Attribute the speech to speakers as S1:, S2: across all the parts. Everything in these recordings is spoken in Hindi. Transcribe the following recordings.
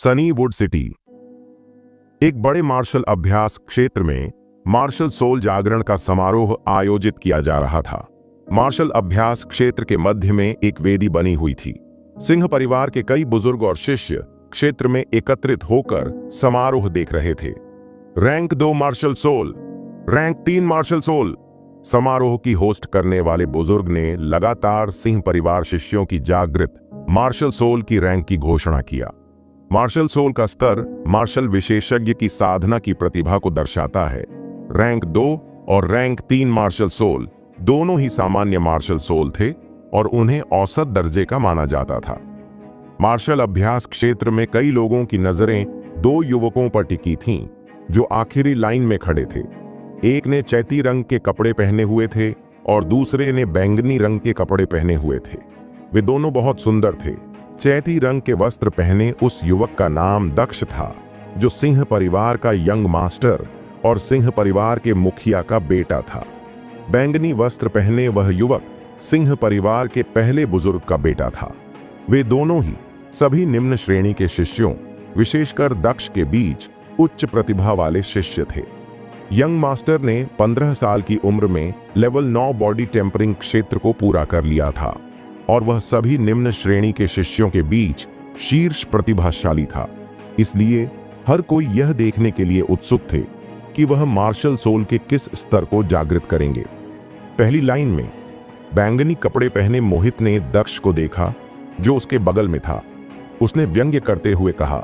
S1: सनीवुड सिटी। एक बड़े मार्शल अभ्यास क्षेत्र में मार्शल सोल जागरण का समारोह आयोजित किया जा रहा था। मार्शल अभ्यास क्षेत्र के मध्य में एक वेदी बनी हुई थी। सिंह परिवार के कई बुजुर्ग और शिष्य क्षेत्र में एकत्रित होकर समारोह देख रहे थे। Rank 2 martial soul, rank 3 martial soul. समारोह की होस्ट करने वाले बुजुर्ग ने लगातार सिंह परिवार शिष्यों की जागृत मार्शल सोल की रैंक की घोषणा किया। मार्शल सोल का स्तर मार्शल विशेषज्ञ की साधना की प्रतिभा को दर्शाता है। रैंक 2 और रैंक 3 मार्शल सोल दोनों ही सामान्य मार्शल सोल थे और उन्हें औसत दर्जे का माना जाता था। मार्शल अभ्यास क्षेत्र में कई लोगों की नजरें 2 युवकों पर टिकी थीं, जो आखिरी लाइन में खड़े थे। एक ने चैती रंग के कपड़े पहने हुए थे और दूसरे ने बैंगनी रंग के कपड़े पहने हुए थे। वे दोनों बहुत सुंदर थे। चैती रंग के वस्त्र पहने उस युवक का नाम दक्ष था, जो सिंह परिवार का यंग मास्टर और सिंह परिवार के मुखिया का बेटा था। बैंगनी वस्त्र पहने वह युवक सिंह परिवार के पहले बुजुर्ग का बेटा था। वे दोनों ही सभी निम्न श्रेणी के शिष्यों, विशेषकर दक्ष के बीच उच्च प्रतिभा वाले शिष्य थे। यंग मास्टर ने 15 साल की उम्र में लेवल 9 बॉडी टेम्परिंग क्षेत्र को पूरा कर लिया था और वह सभी निम्न श्रेणी के शिष्यों के बीच शीर्ष प्रतिभाशाली था। इसलिए हर कोई यह देखने के लिए उत्सुक थे कि वह मार्शल सोल के किस स्तर को जागृत करेंगे। पहली लाइन में बैंगनी कपड़े पहने मोहित ने दक्ष को देखा, जो उसके बगल में था। उसने व्यंग्य करते हुए कहा,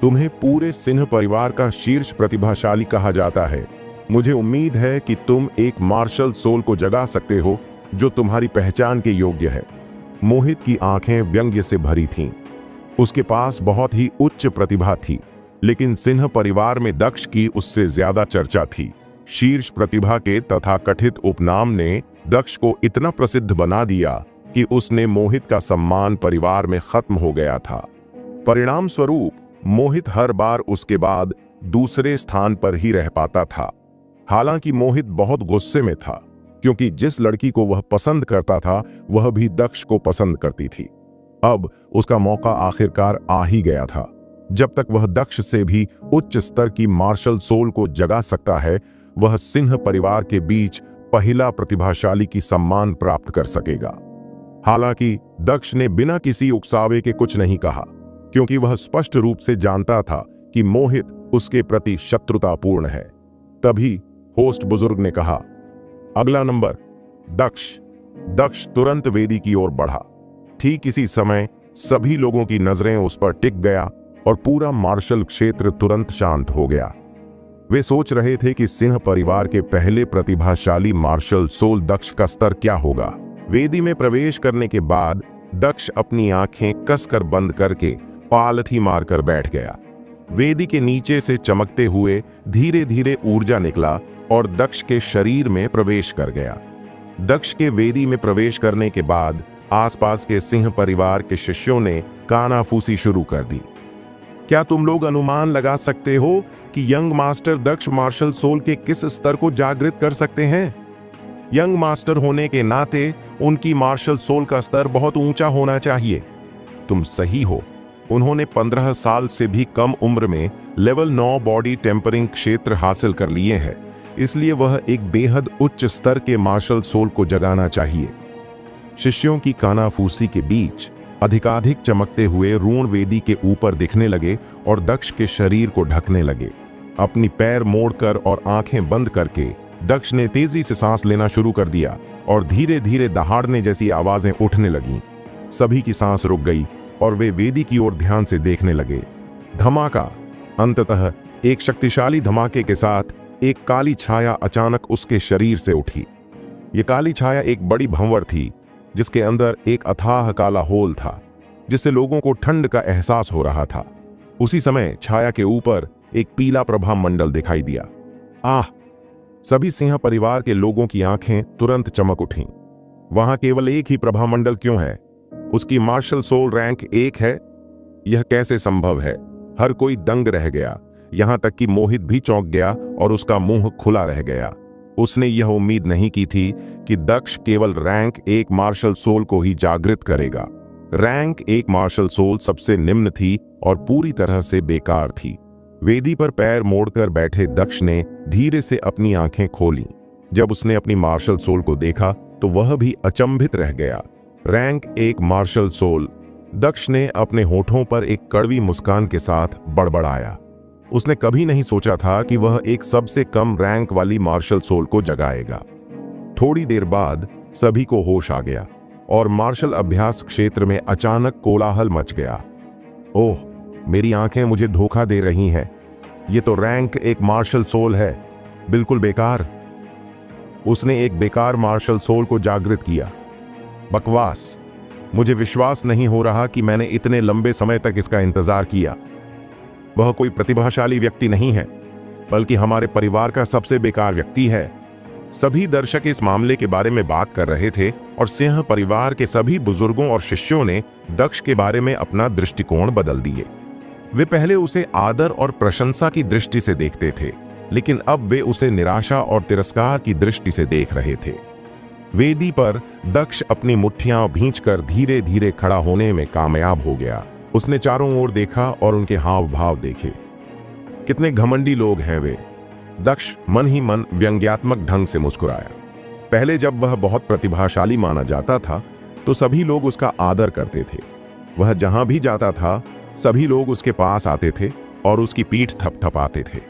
S1: तुम्हें पूरे सिंह परिवार का शीर्ष प्रतिभाशाली कहा जाता है। मुझे उम्मीद है कि तुम एक मार्शल सोल को जगा सकते हो जो तुम्हारी पहचान के योग्य है। मोहित की आंखें व्यंग्य से भरी थीं। उसके पास बहुत ही उच्च प्रतिभा थी, लेकिन सिंह परिवार में दक्ष की उससे ज्यादा चर्चा थी। शीर्ष प्रतिभा के तथाकथित उपनाम ने दक्ष को इतना प्रसिद्ध बना दिया कि उसने मोहित का सम्मान परिवार में खत्म हो गया था। परिणाम स्वरूप मोहित हर बार उसके बाद दूसरे स्थान पर ही रह पाता था। हालांकि मोहित बहुत गुस्से में था, क्योंकि जिस लड़की को वह पसंद करता था वह भी दक्ष को पसंद करती थी। अब उसका मौका आखिरकार आ ही गया था। जब तक वह दक्ष से भी उच्च स्तर की मार्शल सोल को जगा सकता है, वह सिंह परिवार के बीच पहला प्रतिभाशाली की सम्मान प्राप्त कर सकेगा। हालांकि दक्ष ने बिना किसी उकसावे के कुछ नहीं कहा, क्योंकि वह स्पष्ट रूप से जानता था कि मोहित उसके प्रति शत्रुतापूर्ण है। तभी होस्ट बुजुर्ग ने कहा, अगला नंबर दक्ष। दक्ष तुरंत वेदी की ओर बढ़ा। ठीक इसी समय सभी लोगों की नजरें उस पर टिक गया और पूरा मार्शल क्षेत्र तुरंत शांत हो गया। वे सोच रहे थे कि सिंह परिवार के पहले प्रतिभाशाली मार्शल सोल दक्ष का स्तर क्या होगा। वेदी में प्रवेश करने के बाद दक्ष अपनी आंखें कसकर बंद करके पालथी मारकर बैठ गया। वेदी के नीचे से चमकते हुए धीरे धीरे ऊर्जा निकला और दक्ष के शरीर में प्रवेश कर गया। दक्ष के वेदी में प्रवेश करने के बाद आसपास के सिंह परिवार के शिष्यों ने कानाफूसी शुरू कर दी। क्या तुम लोग अनुमान लगा सकते हो कि यंग मास्टर दक्ष मार्शल सोल के किस स्तर को जागृत कर सकते हैं? यंग मास्टर होने के नाते उनकी मार्शल सोल का स्तर बहुत ऊंचा होना चाहिए। तुम सही हो। उन्होंने 15 साल से भी कम उम्र में लेवल 9 बॉडी टेम्परिंग क्षेत्र हासिल कर लिए हैं, इसलिए वह एक बेहद उच्च स्तर के मार्शल सोल को जगाना चाहिए। शिष्यों की कानाफूसी के बीच अधिकाधिक चमकते हुए ऋण वेदी के ऊपर दिखने लगे और दक्ष के शरीर को ढकने लगे। अपनी पैर मोड़कर और आंखें बंद करके दक्ष ने तेजी से सांस लेना शुरू कर दिया और धीरे धीरे दहाड़ने जैसी आवाजें उठने लगीं। सभी की सांस रुक गई और वे वेदी की ओर ध्यान से देखने लगे। धमाका! अंततः एक शक्तिशाली धमाके के साथ एक काली छाया अचानक उसके शरीर से उठी। ये काली छाया एक बड़ी भंवर थी, जिसके अंदर एक अथाह काला होल था, जिससे लोगों को ठंड का एहसास हो रहा था। उसी समय छाया के ऊपर एक पीला प्रभा मंडल दिखाई दिया। आह! सभी सिंह परिवार के लोगों की आंखें तुरंत चमक उठीं। वहां केवल एक ही प्रभा मंडल क्यों है? उसकी मार्शल सोल रैंक 1 है। यह कैसे संभव है? हर कोई दंग रह गया, यहां तक कि मोहित भी चौंक गया और उसका मुंह खुला रह गया। उसने यह उम्मीद नहीं की थी कि दक्ष केवल रैंक 1 मार्शल सोल को ही जागृत करेगा। रैंक 1 मार्शल सोल सबसे निम्न थी और पूरी तरह से बेकार थी। वेदी पर पैर मोड़कर बैठे दक्ष ने धीरे से अपनी आंखें खोलीं। जब उसने अपनी मार्शल सोल को देखा तो वह भी अचंभित रह गया। Rank 1 martial soul. दक्ष ने अपने होठों पर एक कड़वी मुस्कान के साथ बड़बड़ाया। उसने कभी नहीं सोचा था कि वह एक सबसे कम रैंक वाली मार्शल सोल को जगाएगा। थोड़ी देर बाद सभी को होश आ गया और मार्शल अभ्यास क्षेत्र में अचानक कोलाहल मच गया। ओह, मेरी आंखें मुझे धोखा दे रही हैं। ये तो रैंक 1 मार्शल सोल है, बिल्कुल बेकार। उसने एक बेकार मार्शल सोल को जागृत किया। बकवास। मुझे विश्वास नहीं हो रहा कि मैंने इतने लंबे समय तक इसका इंतजार किया। वह कोई प्रतिभाशाली व्यक्ति नहीं है, बल्कि हमारे परिवार का सबसे बेकार व्यक्ति है। सभी दर्शक इस मामले के बारे में बात कर रहे थे और सिंह परिवार के सभी बुजुर्गों और शिष्यों ने दक्ष के बारे में अपना दृष्टिकोण बदल दिए। वे पहले उसे आदर और प्रशंसा की दृष्टि से देखते थे, लेकिन अब वे उसे निराशा और तिरस्कार की दृष्टि से देख रहे थे। वेदी पर दक्ष अपनी मुट्ठियां भींचकर धीरे धीरे खड़ा होने में कामयाब हो गया। उसने चारों ओर देखा और उनके हाव भाव देखे। कितने घमंडी लोग हैं वे। दक्ष मन ही मन व्यंग्यात्मक ढंग से मुस्कुराया। पहले जब वह बहुत प्रतिभाशाली माना जाता था तो सभी लोग उसका आदर करते थे। वह जहां भी जाता था सभी लोग उसके पास आते थे और उसकी पीठ थपथपाते थे।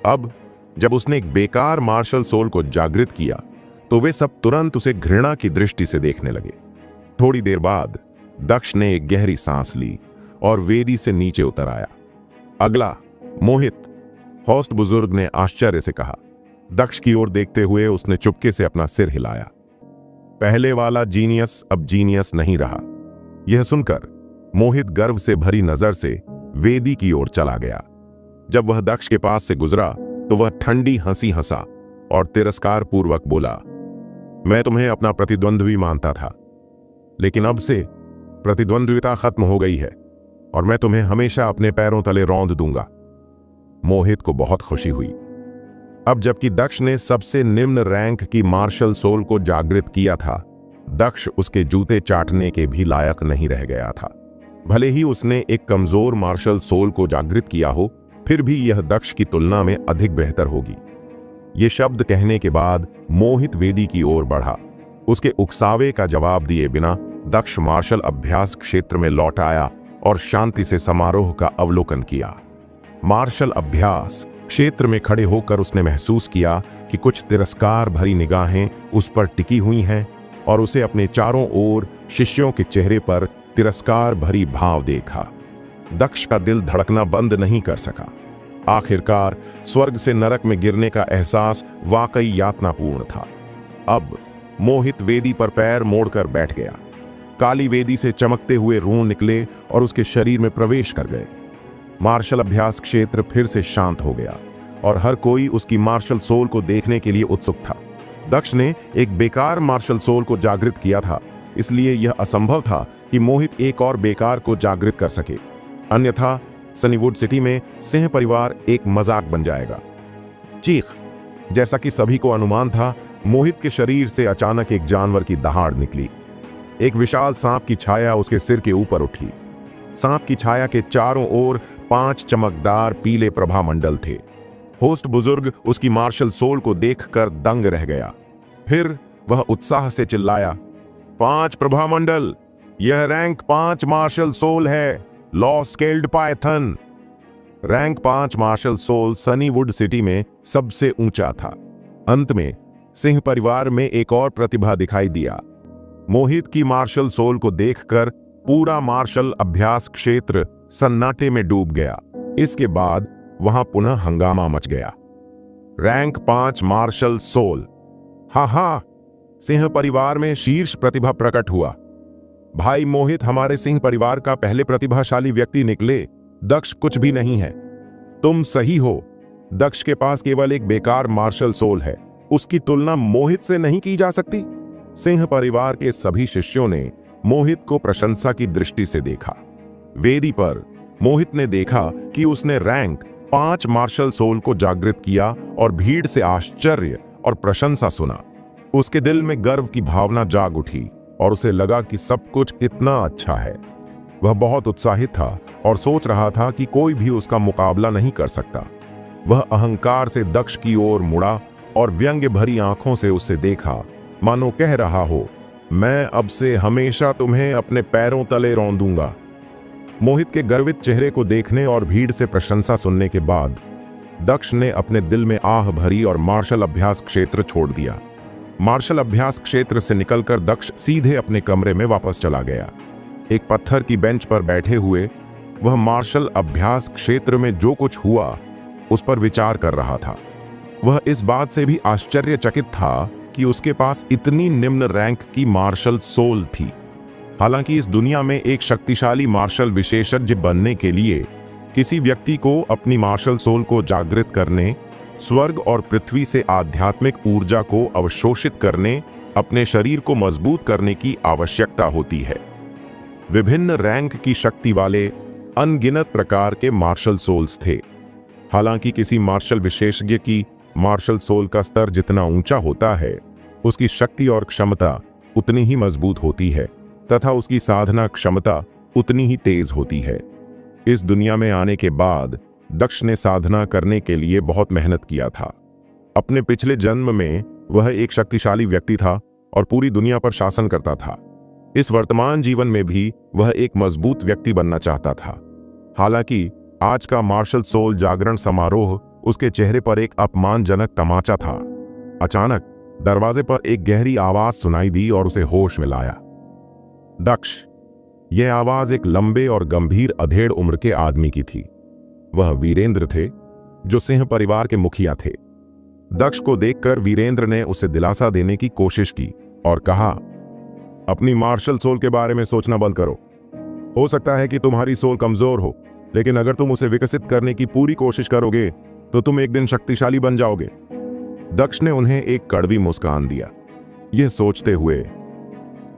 S1: अब जब उसने एक बेकार मार्शल सोल को जागृत किया तो वे सब तुरंत उसे घृणा की दृष्टि से देखने लगे। थोड़ी देर बाद दक्ष ने एक गहरी सांस ली और वेदी से नीचे उतर आया। अगला मोहित, होस्ट बुजुर्ग ने आश्चर्य से कहा। दक्ष की ओर देखते हुए उसने चुपके से अपना सिर हिलाया। पहले वाला जीनियस अब जीनियस नहीं रहा। यह सुनकर मोहित गर्व से भरी नजर से वेदी की ओर चला गया। जब वह दक्ष के पास से गुजरा तो वह ठंडी हंसी हंसा और तिरस्कार पूर्वक बोला, मैं तुम्हें अपना प्रतिद्वंद्वी मानता था, लेकिन अब से प्रतिद्वंद्विता खत्म हो गई है और मैं तुम्हें हमेशा अपने पैरों तले रौंद दूंगा। मोहित को बहुत खुशी हुई। अब जबकि दक्ष ने सबसे निम्न रैंक की मार्शल सोल को जागृत किया था, दक्ष उसके जूते चाटने के भी लायक नहीं रह गया था। भले ही उसने एक कमजोर मार्शल सोल को जागृत किया हो, फिर भी यह दक्ष की तुलना में अधिक बेहतर होगी। ये शब्द कहने के बाद मोहित वेदी की ओर बढ़ा। उसके उकसावे का जवाब दिए बिना दक्ष मार्शल अभ्यास क्षेत्र में लौट आया और शांति से समारोह का अवलोकन किया। मार्शल अभ्यास क्षेत्र में खड़े होकर उसने महसूस किया कि कुछ तिरस्कार भरी निगाहें उस पर टिकी हुई हैं और उसे अपने चारों ओर शिष्यों के चेहरे पर तिरस्कार भरी भाव देखा। दक्ष का दिल धड़कना बंद नहीं कर सका। आखिरकार स्वर्ग से नरक में गिरने का एहसास वाकई यातनापूर्ण था। अब मोहित वेदी पर पैर मोड़कर बैठ गया। काली वेदी से चमकते हुए रून निकले और उसके शरीर में प्रवेश कर गए। मार्शल अभ्यास क्षेत्र फिर से शांत हो गया और हर कोई उसकी मार्शल सोल को देखने के लिए उत्सुक था। दक्ष ने एक बेकार मार्शल सोल को जागृत किया था, इसलिए यह असंभव था कि मोहित एक और बेकार को जागृत कर सके, अन्यथा सनीवुड सिटी में सिंह परिवार एक मजाक बन जाएगा। चीख। जैसा कि सभी को अनुमान था, मोहित के शरीर से अचानक एक जानवर की दहाड़ निकली। एक विशाल सांप की छाया उसके सिर के ऊपर उठी। सांप की छाया के चारों ओर 5 चमकदार पीले प्रभामंडल थे। होस्ट बुजुर्ग उसकी मार्शल सोल को देखकर दंग रह गया। फिर वह उत्साह से चिल्लाया, 5 प्रभामंडल, यह रैंक 5 मार्शल सोल है, law scaled python. Rank 5 martial soul Sunnywood city में सबसे ऊंचा था। अंत में सिंह परिवार में एक और प्रतिभा दिखाई दिया। मोहित की मार्शल सोल को देखकर पूरा मार्शल अभ्यास क्षेत्र सन्नाटे में डूब गया। इसके बाद वहां पुनः हंगामा मच गया। Rank 5 martial soul. हा, सिंह परिवार में शीर्ष प्रतिभा प्रकट हुआ। भाई मोहित हमारे सिंह परिवार का पहले प्रतिभाशाली व्यक्ति निकले। दक्ष कुछ भी नहीं है। तुम सही हो, दक्ष के पास केवल एक बेकार मार्शल सोल है, उसकी तुलना मोहित से नहीं की जा सकती। सिंह परिवार के सभी शिष्यों ने मोहित को प्रशंसा की दृष्टि से देखा। वेदी पर मोहित ने देखा कि उसने रैंक 5 मार्शल सोल को जागृत किया और भीड़ से आश्चर्य और प्रशंसा सुना। उसके दिल में गर्व की भावना जाग उठी। और उसे लगा कि सब कुछ कितना अच्छा है। वह बहुत उत्साहित था और सोच रहा था कि कोई भी उसका मुकाबला नहीं कर सकता। वह अहंकार से दक्ष की ओर मुड़ा और व्यंग्य भरी आंखों से उसे देखा, मानो कह रहा हो, मैं अब से हमेशा तुम्हें अपने पैरों तले रौंदूंगा। मोहित के गर्वित चेहरे को देखने और भीड़ से प्रशंसा सुनने के बाद दक्ष ने अपने दिल में आह भरी और मार्शल अभ्यास क्षेत्र छोड़ दिया। मार्शल अभ्यास क्षेत्र से निकलकर दक्ष सीधे अपने कमरे में वापस चला गया। एक पत्थर की बेंच पर बैठे हुए वह मार्शल अभ्यास क्षेत्र में जो कुछ हुआ उस पर विचार कर रहा था। वह इस बात से भी आश्चर्यचकित था कि उसके पास इतनी निम्न रैंक की मार्शल सोल थी। हालांकि इस दुनिया में एक शक्तिशाली मार्शल विशेषज्ञ बनने के लिए किसी व्यक्ति को अपनी मार्शल सोल को जागृत करने, स्वर्ग और पृथ्वी से आध्यात्मिक ऊर्जा को अवशोषित करने, अपने शरीर को मजबूत करने की आवश्यकता होती है। विभिन्न रैंक की शक्ति वाले अनगिनत प्रकार के मार्शल सोल्स थे। हालांकि किसी मार्शल विशेषज्ञ की मार्शल सोल का स्तर जितना ऊंचा होता है, उसकी शक्ति और क्षमता उतनी ही मजबूत होती है तथा उसकी साधना क्षमता उतनी ही तेज होती है। इस दुनिया में आने के बाद दक्ष ने साधना करने के लिए बहुत मेहनत किया था। अपने पिछले जन्म में वह एक शक्तिशाली व्यक्ति था और पूरी दुनिया पर शासन करता था। इस वर्तमान जीवन में भी वह एक मजबूत व्यक्ति बनना चाहता था। हालांकि आज का मार्शल सोल जागरण समारोह उसके चेहरे पर एक अपमानजनक तमाचा था। अचानक दरवाजे पर एक गहरी आवाज सुनाई दी और उसे होश में लाया। दक्ष। यह आवाज एक लंबे और गंभीर अधेड़ उम्र के आदमी की थी। वह वीरेंद्र थे, जो सिंह परिवार के मुखिया थे। दक्ष को देखकर वीरेंद्र ने उसे दिलासा देने की कोशिश की और कहा, अपनी मार्शल सोल के बारे में सोचना बंद करो। हो सकता है कि तुम्हारी सोल कमजोर हो, लेकिन अगर तुम उसे विकसित करने की पूरी कोशिश करोगे तो तुम एक दिन शक्तिशाली बन जाओगे। दक्ष ने उन्हें एक कड़वी मुस्कान दिया, यह सोचते हुए,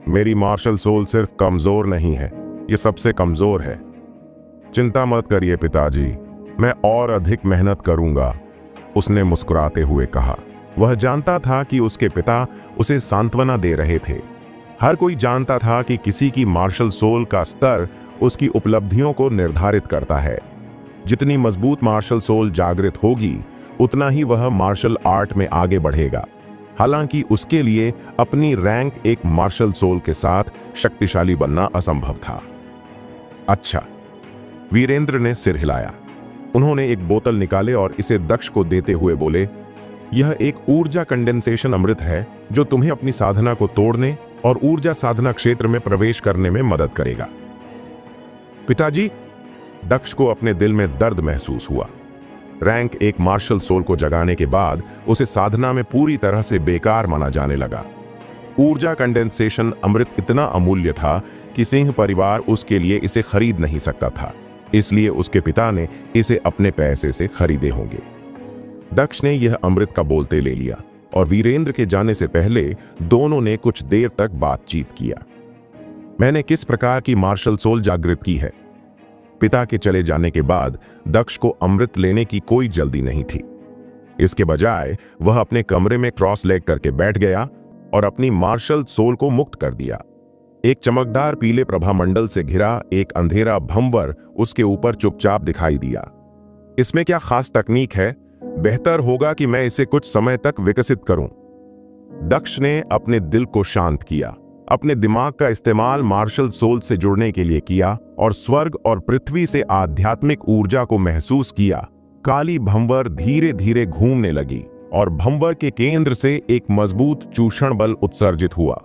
S1: मेरी मार्शल सोल सिर्फ कमजोर नहीं है, यह सबसे कमजोर है। चिंता मत करिए पिताजी, मैं और अधिक मेहनत करूंगा, उसने मुस्कुराते हुए कहा। वह जानता था कि उसके पिता उसे सांत्वना दे रहे थे। हर कोई जानता था कि किसी की मार्शल सोल का स्तर उसकी उपलब्धियों को निर्धारित करता है। जितनी मजबूत मार्शल सोल जागृत होगी, उतना ही वह मार्शल आर्ट में आगे बढ़ेगा। हालांकि उसके लिए अपनी रैंक एक मार्शल सोल के साथ शक्तिशाली बनना असंभव था। अच्छा, वीरेंद्र ने सिर हिलाया। उन्होंने एक बोतल निकाले और इसे दक्ष को देते हुए बोले, यह एक ऊर्जा कंडेंसेशन अमृत है जो तुम्हें अपनी साधना को तोड़ने और ऊर्जा साधना क्षेत्र में प्रवेश करने में मदद करेगा। पिताजी, दक्ष को अपने दिल में दर्द महसूस हुआ। रैंक एक मार्शल सोल को जगाने के बाद उसे साधना में पूरी तरह से बेकार माना जाने लगा। ऊर्जा कंडेंसेशन अमृत इतना अमूल्य था कि सिंह परिवार उसके लिए इसे खरीद नहीं सकता था, इसलिए उसके पिता ने इसे अपने पैसे से खरीदे होंगे। दक्ष ने यह अमृत का बोलते ले लिया और वीरेंद्र के जाने से पहले दोनों ने कुछ देर तक बातचीत किया। मैंने किस प्रकार की मार्शल सोल जागृत की है? पिता के चले जाने के बाद दक्ष को अमृत लेने की कोई जल्दी नहीं थी। इसके बजाय वह अपने कमरे में क्रॉस लेग करके बैठ गया और अपनी मार्शल सोल को मुक्त कर दिया। एक चमकदार पीले प्रभामंडल से घिरा एक अंधेरा भंवर उसके ऊपर चुपचाप दिखाई दिया। इसमें क्या खास तकनीक है? बेहतर होगा कि मैं इसे कुछ समय तक विकसित करूं। दक्ष ने अपने दिल को शांत किया, अपने दिमाग का इस्तेमाल मार्शल सोल से जुड़ने के लिए किया और स्वर्ग और पृथ्वी से आध्यात्मिक ऊर्जा को महसूस किया। काली भंवर धीरे धीरे घूमने लगी और भंवर के केंद्र से एक मजबूत चूषण बल उत्सर्जित हुआ।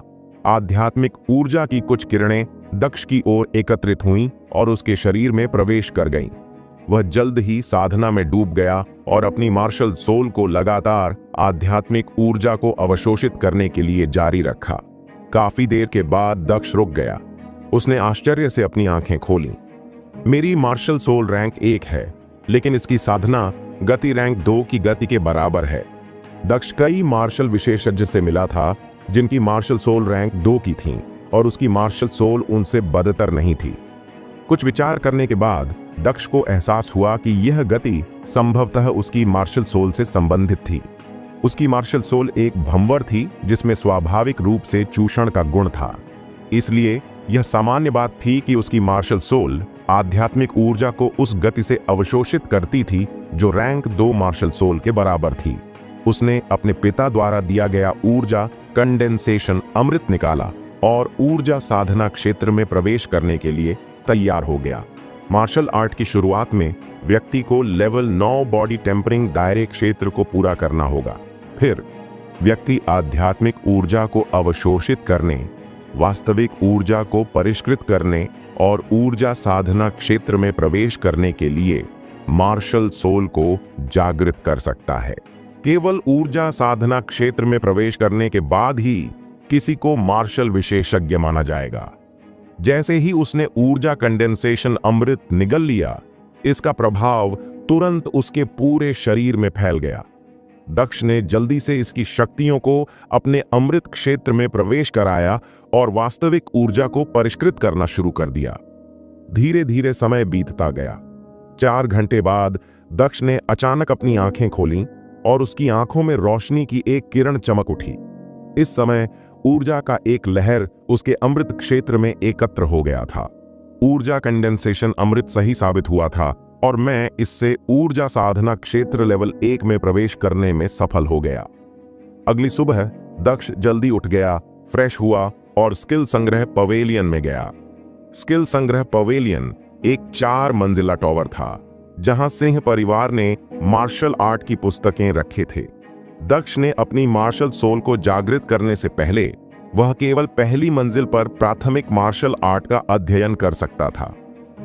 S1: आध्यात्मिक ऊर्जा की कुछ किरणें दक्ष की ओर एकत्रित हुईं और उसके शरीर में प्रवेश कर गईं। वह जल्द ही साधना में डूब गया और अपनी मार्शल सोल को लगातार आध्यात्मिक ऊर्जा को अवशोषित करने के लिए जारी रखा। काफी देर के बाद दक्ष रुक गया। उसने आश्चर्य से अपनी आंखें खोलीं। मेरी मार्शल सोल रैंक 1 है, लेकिन इसकी साधना गति रैंक 2 की गति के बराबर है। दक्ष कई मार्शल विशेषज्ञ से मिला था जिनकी मार्शल सोल रैंक 2 की थी और उसकी मार्शल सोल उनसे बदतर नहीं थी। कुछ विचार करने के बाद दक्ष को एहसास हुआ कि यह गति संभवतः उसकी मार्शल सोल से संबंधित थी। उसकी मार्शल सोल एक भंवर थी जिसमें स्वाभाविक रूप से चूषण का गुण था। इसलिए यह सामान्य बात थी कि उसकी मार्शल सोल आध्यात्मिक ऊर्जा को उस गति से अवशोषित करती थी जो रैंक 2 मार्शल सोल के बराबर थी। उसने अपने पिता द्वारा दिया गया ऊर्जा कंडेंसेशन अमृत निकाला और ऊर्जा साधना क्षेत्र में प्रवेश करने के लिए तैयार हो गया। मार्शल आर्ट की शुरुआत में व्यक्ति को लेवल 9 बॉडी टेम्परिंग दायरे क्षेत्र को पूरा करना होगा। फिर व्यक्ति आध्यात्मिक ऊर्जा को अवशोषित करने, वास्तविक ऊर्जा को परिष्कृत करने और ऊर्जा साधना क्षेत्र में प्रवेश करने के लिए मार्शल सोल को जागृत कर सकता है। केवल ऊर्जा साधना क्षेत्र में प्रवेश करने के बाद ही किसी को मार्शल विशेषज्ञ माना जाएगा। जैसे ही उसने ऊर्जा कंडेंसेशन अमृत निगल लिया, इसका प्रभाव तुरंत उसके पूरे शरीर में फैल गया। दक्ष ने जल्दी से इसकी शक्तियों को अपने अमृत क्षेत्र में प्रवेश कराया और वास्तविक ऊर्जा को परिष्कृत करना शुरू कर दिया। धीरे धीरे समय बीतता गया। 4 घंटे बाद दक्ष ने अचानक अपनी आंखें खोलीं और उसकी आंखों में रोशनी की एक किरण चमक उठी। इस समय ऊर्जा का एक लहर उसके अमृत क्षेत्र में एकत्र हो गया था। ऊर्जा कंडेंसेशन अमृत सही साबित हुआ था और मैं इससे ऊर्जा साधना क्षेत्र लेवल 1 में प्रवेश करने में सफल हो गया। अगली सुबह दक्ष जल्दी उठ गया, फ्रेश हुआ और स्किल संग्रह पवेलियन में गया। स्किल संग्रह पवेलियन एक 4 मंजिला टॉवर था जहां सिंह परिवार ने मार्शल आर्ट की पुस्तकें रखे थे। दक्ष ने अपनी मार्शल सोल को जागृत करने से पहले वह केवल पहली मंजिल पर प्राथमिक मार्शल आर्ट का अध्ययन कर सकता था।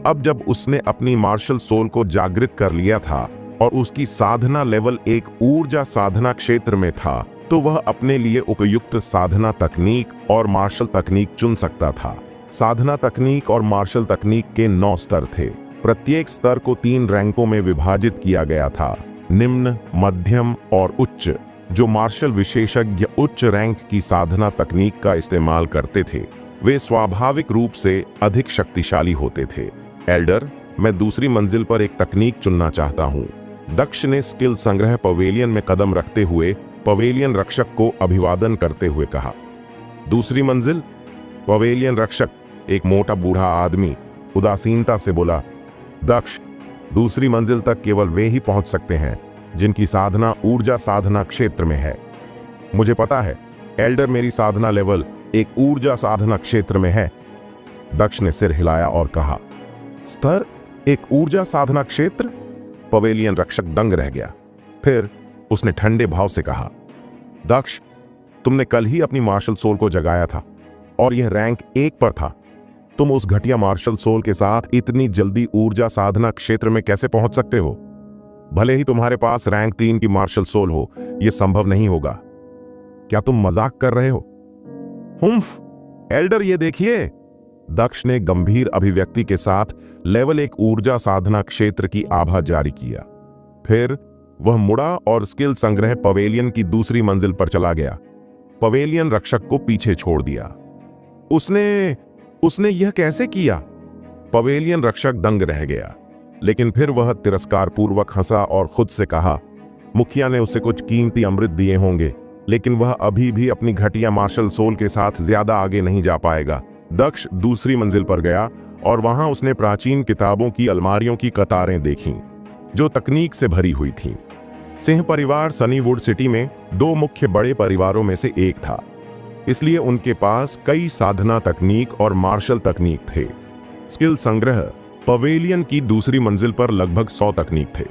S1: अब जब उसने अपनी मार्शल सोल को जागृत कर लिया था और उसकी साधना लेवल 1 ऊर्जा साधना क्षेत्र में था, तो वह अपने लिए उपयुक्त साधना तकनीक और मार्शल तकनीक चुन सकता था। साधना तकनीक और मार्शल तकनीक के 9 स्तर थे। प्रत्येक स्तर को 3 रैंकों में विभाजित किया गया था, निम्न, मध्यम और उच्च। जो मार्शल विशेषज्ञ उच्च रैंक की साधना तकनीक का इस्तेमाल करते थे, वे स्वाभाविक रूप से अधिक शक्तिशाली होते थे। एल्डर, मैं दूसरी मंजिल पर एक तकनीक चुनना चाहता हूँ। दक्ष ने स्किल संग्रह पवेलियन में कदम रखते हुए पवेलियन रक्षक को अभिवादन करते हुए कहा। दूसरी मंजिल? पवेलियन रक्षक, एक मोटा बूढ़ा आदमी, उदासीनता से बोला। दक्ष, दूसरी मंजिल तक केवल वे ही पहुंच सकते हैं जिनकी साधना ऊर्जा साधना क्षेत्र में है। मुझे पता है एल्डर, मेरी साधना लेवल 1 ऊर्जा साधना क्षेत्र में है। दक्ष ने सिर हिलाया और कहा, स्तर 1 ऊर्जा साधना क्षेत्र? पवेलियन रक्षक दंग रह गया। फिर उसने ठंडे भाव से कहा, दक्ष, तुमने कल ही अपनी मार्शल सोल को जगाया था और यह रैंक 1 पर था। तुम उस घटिया मार्शल सोल के साथ इतनी जल्दी ऊर्जा साधना क्षेत्र में कैसे पहुंच सकते हो? भले ही तुम्हारे पास रैंक 3 की मार्शल सोल हो, यह संभव नहीं होगा। क्या तुम मजाक कर रहे हो? हुम्फ, एल्डर, ये देखिए। दक्ष ने गंभीर अभिव्यक्ति के साथ लेवल 1 ऊर्जा साधना क्षेत्र की आभा जारी किया। फिर वह मुड़ा और स्किल संग्रह पवेलियन की दूसरी मंजिल पर चला गया। पवेलियन रक्षक को पीछे छोड़ दिया। उसने यह कैसे किया? पवेलियन रक्षक दंग रह गया, लेकिन फिर वह तिरस्कार पूर्वक हंसा और खुद से कहा, मुखिया ने उसे कुछ कीमती अमृत दिए होंगे, लेकिन वह अभी भी अपनी घटिया मार्शल सोल के साथ ज्यादा आगे नहीं जा पाएगा। दक्ष दूसरी मंजिल पर गया और वहां उसने प्राचीन किताबों की अलमारियों की कतारें देखीं, जो तकनीक से भरी हुई थीं। सिंह परिवार सनीवुड सिटी में 2 मुख्य बड़े परिवारों में से एक था, इसलिए उनके पास कई साधना तकनीक और मार्शल तकनीक थे। स्किल संग्रह पवेलियन की दूसरी मंजिल पर लगभग 100 तकनीक थे।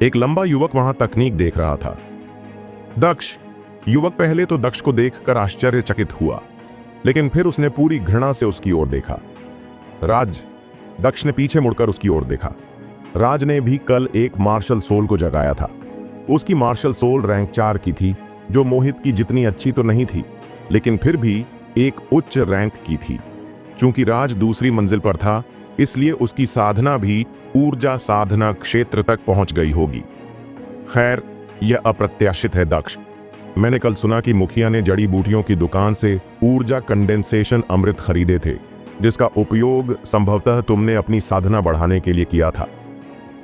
S1: एक लंबा युवक वहां तकनीक देख रहा था। दक्ष, युवक पहले तो दक्ष को देखकर आश्चर्यचकित हुआ, लेकिन फिर उसने पूरी घृणा से उसकी ओर देखा। राज, दक्ष ने पीछे मुड़कर उसकी ओर देखा। राज ने भी कल एक मार्शल सोल को जगाया था। उसकी मार्शल सोल रैंक 4 की थी, जो मोहित की जितनी अच्छी तो नहीं थी, लेकिन फिर भी एक उच्च रैंक की थी। चूंकि राज दूसरी मंजिल पर था, इसलिए उसकी साधना भी ऊर्जा साधना क्षेत्र तक पहुंच गई होगी। खैर, यह अप्रत्याशित है दक्ष। मैंने कल सुना कि मुखिया ने जड़ी बूटियों की दुकान से ऊर्जा कंडेंसेशन अमृत खरीदे थे, जिसका उपयोग संभवतः तुमने अपनी साधना बढ़ाने के लिए किया था।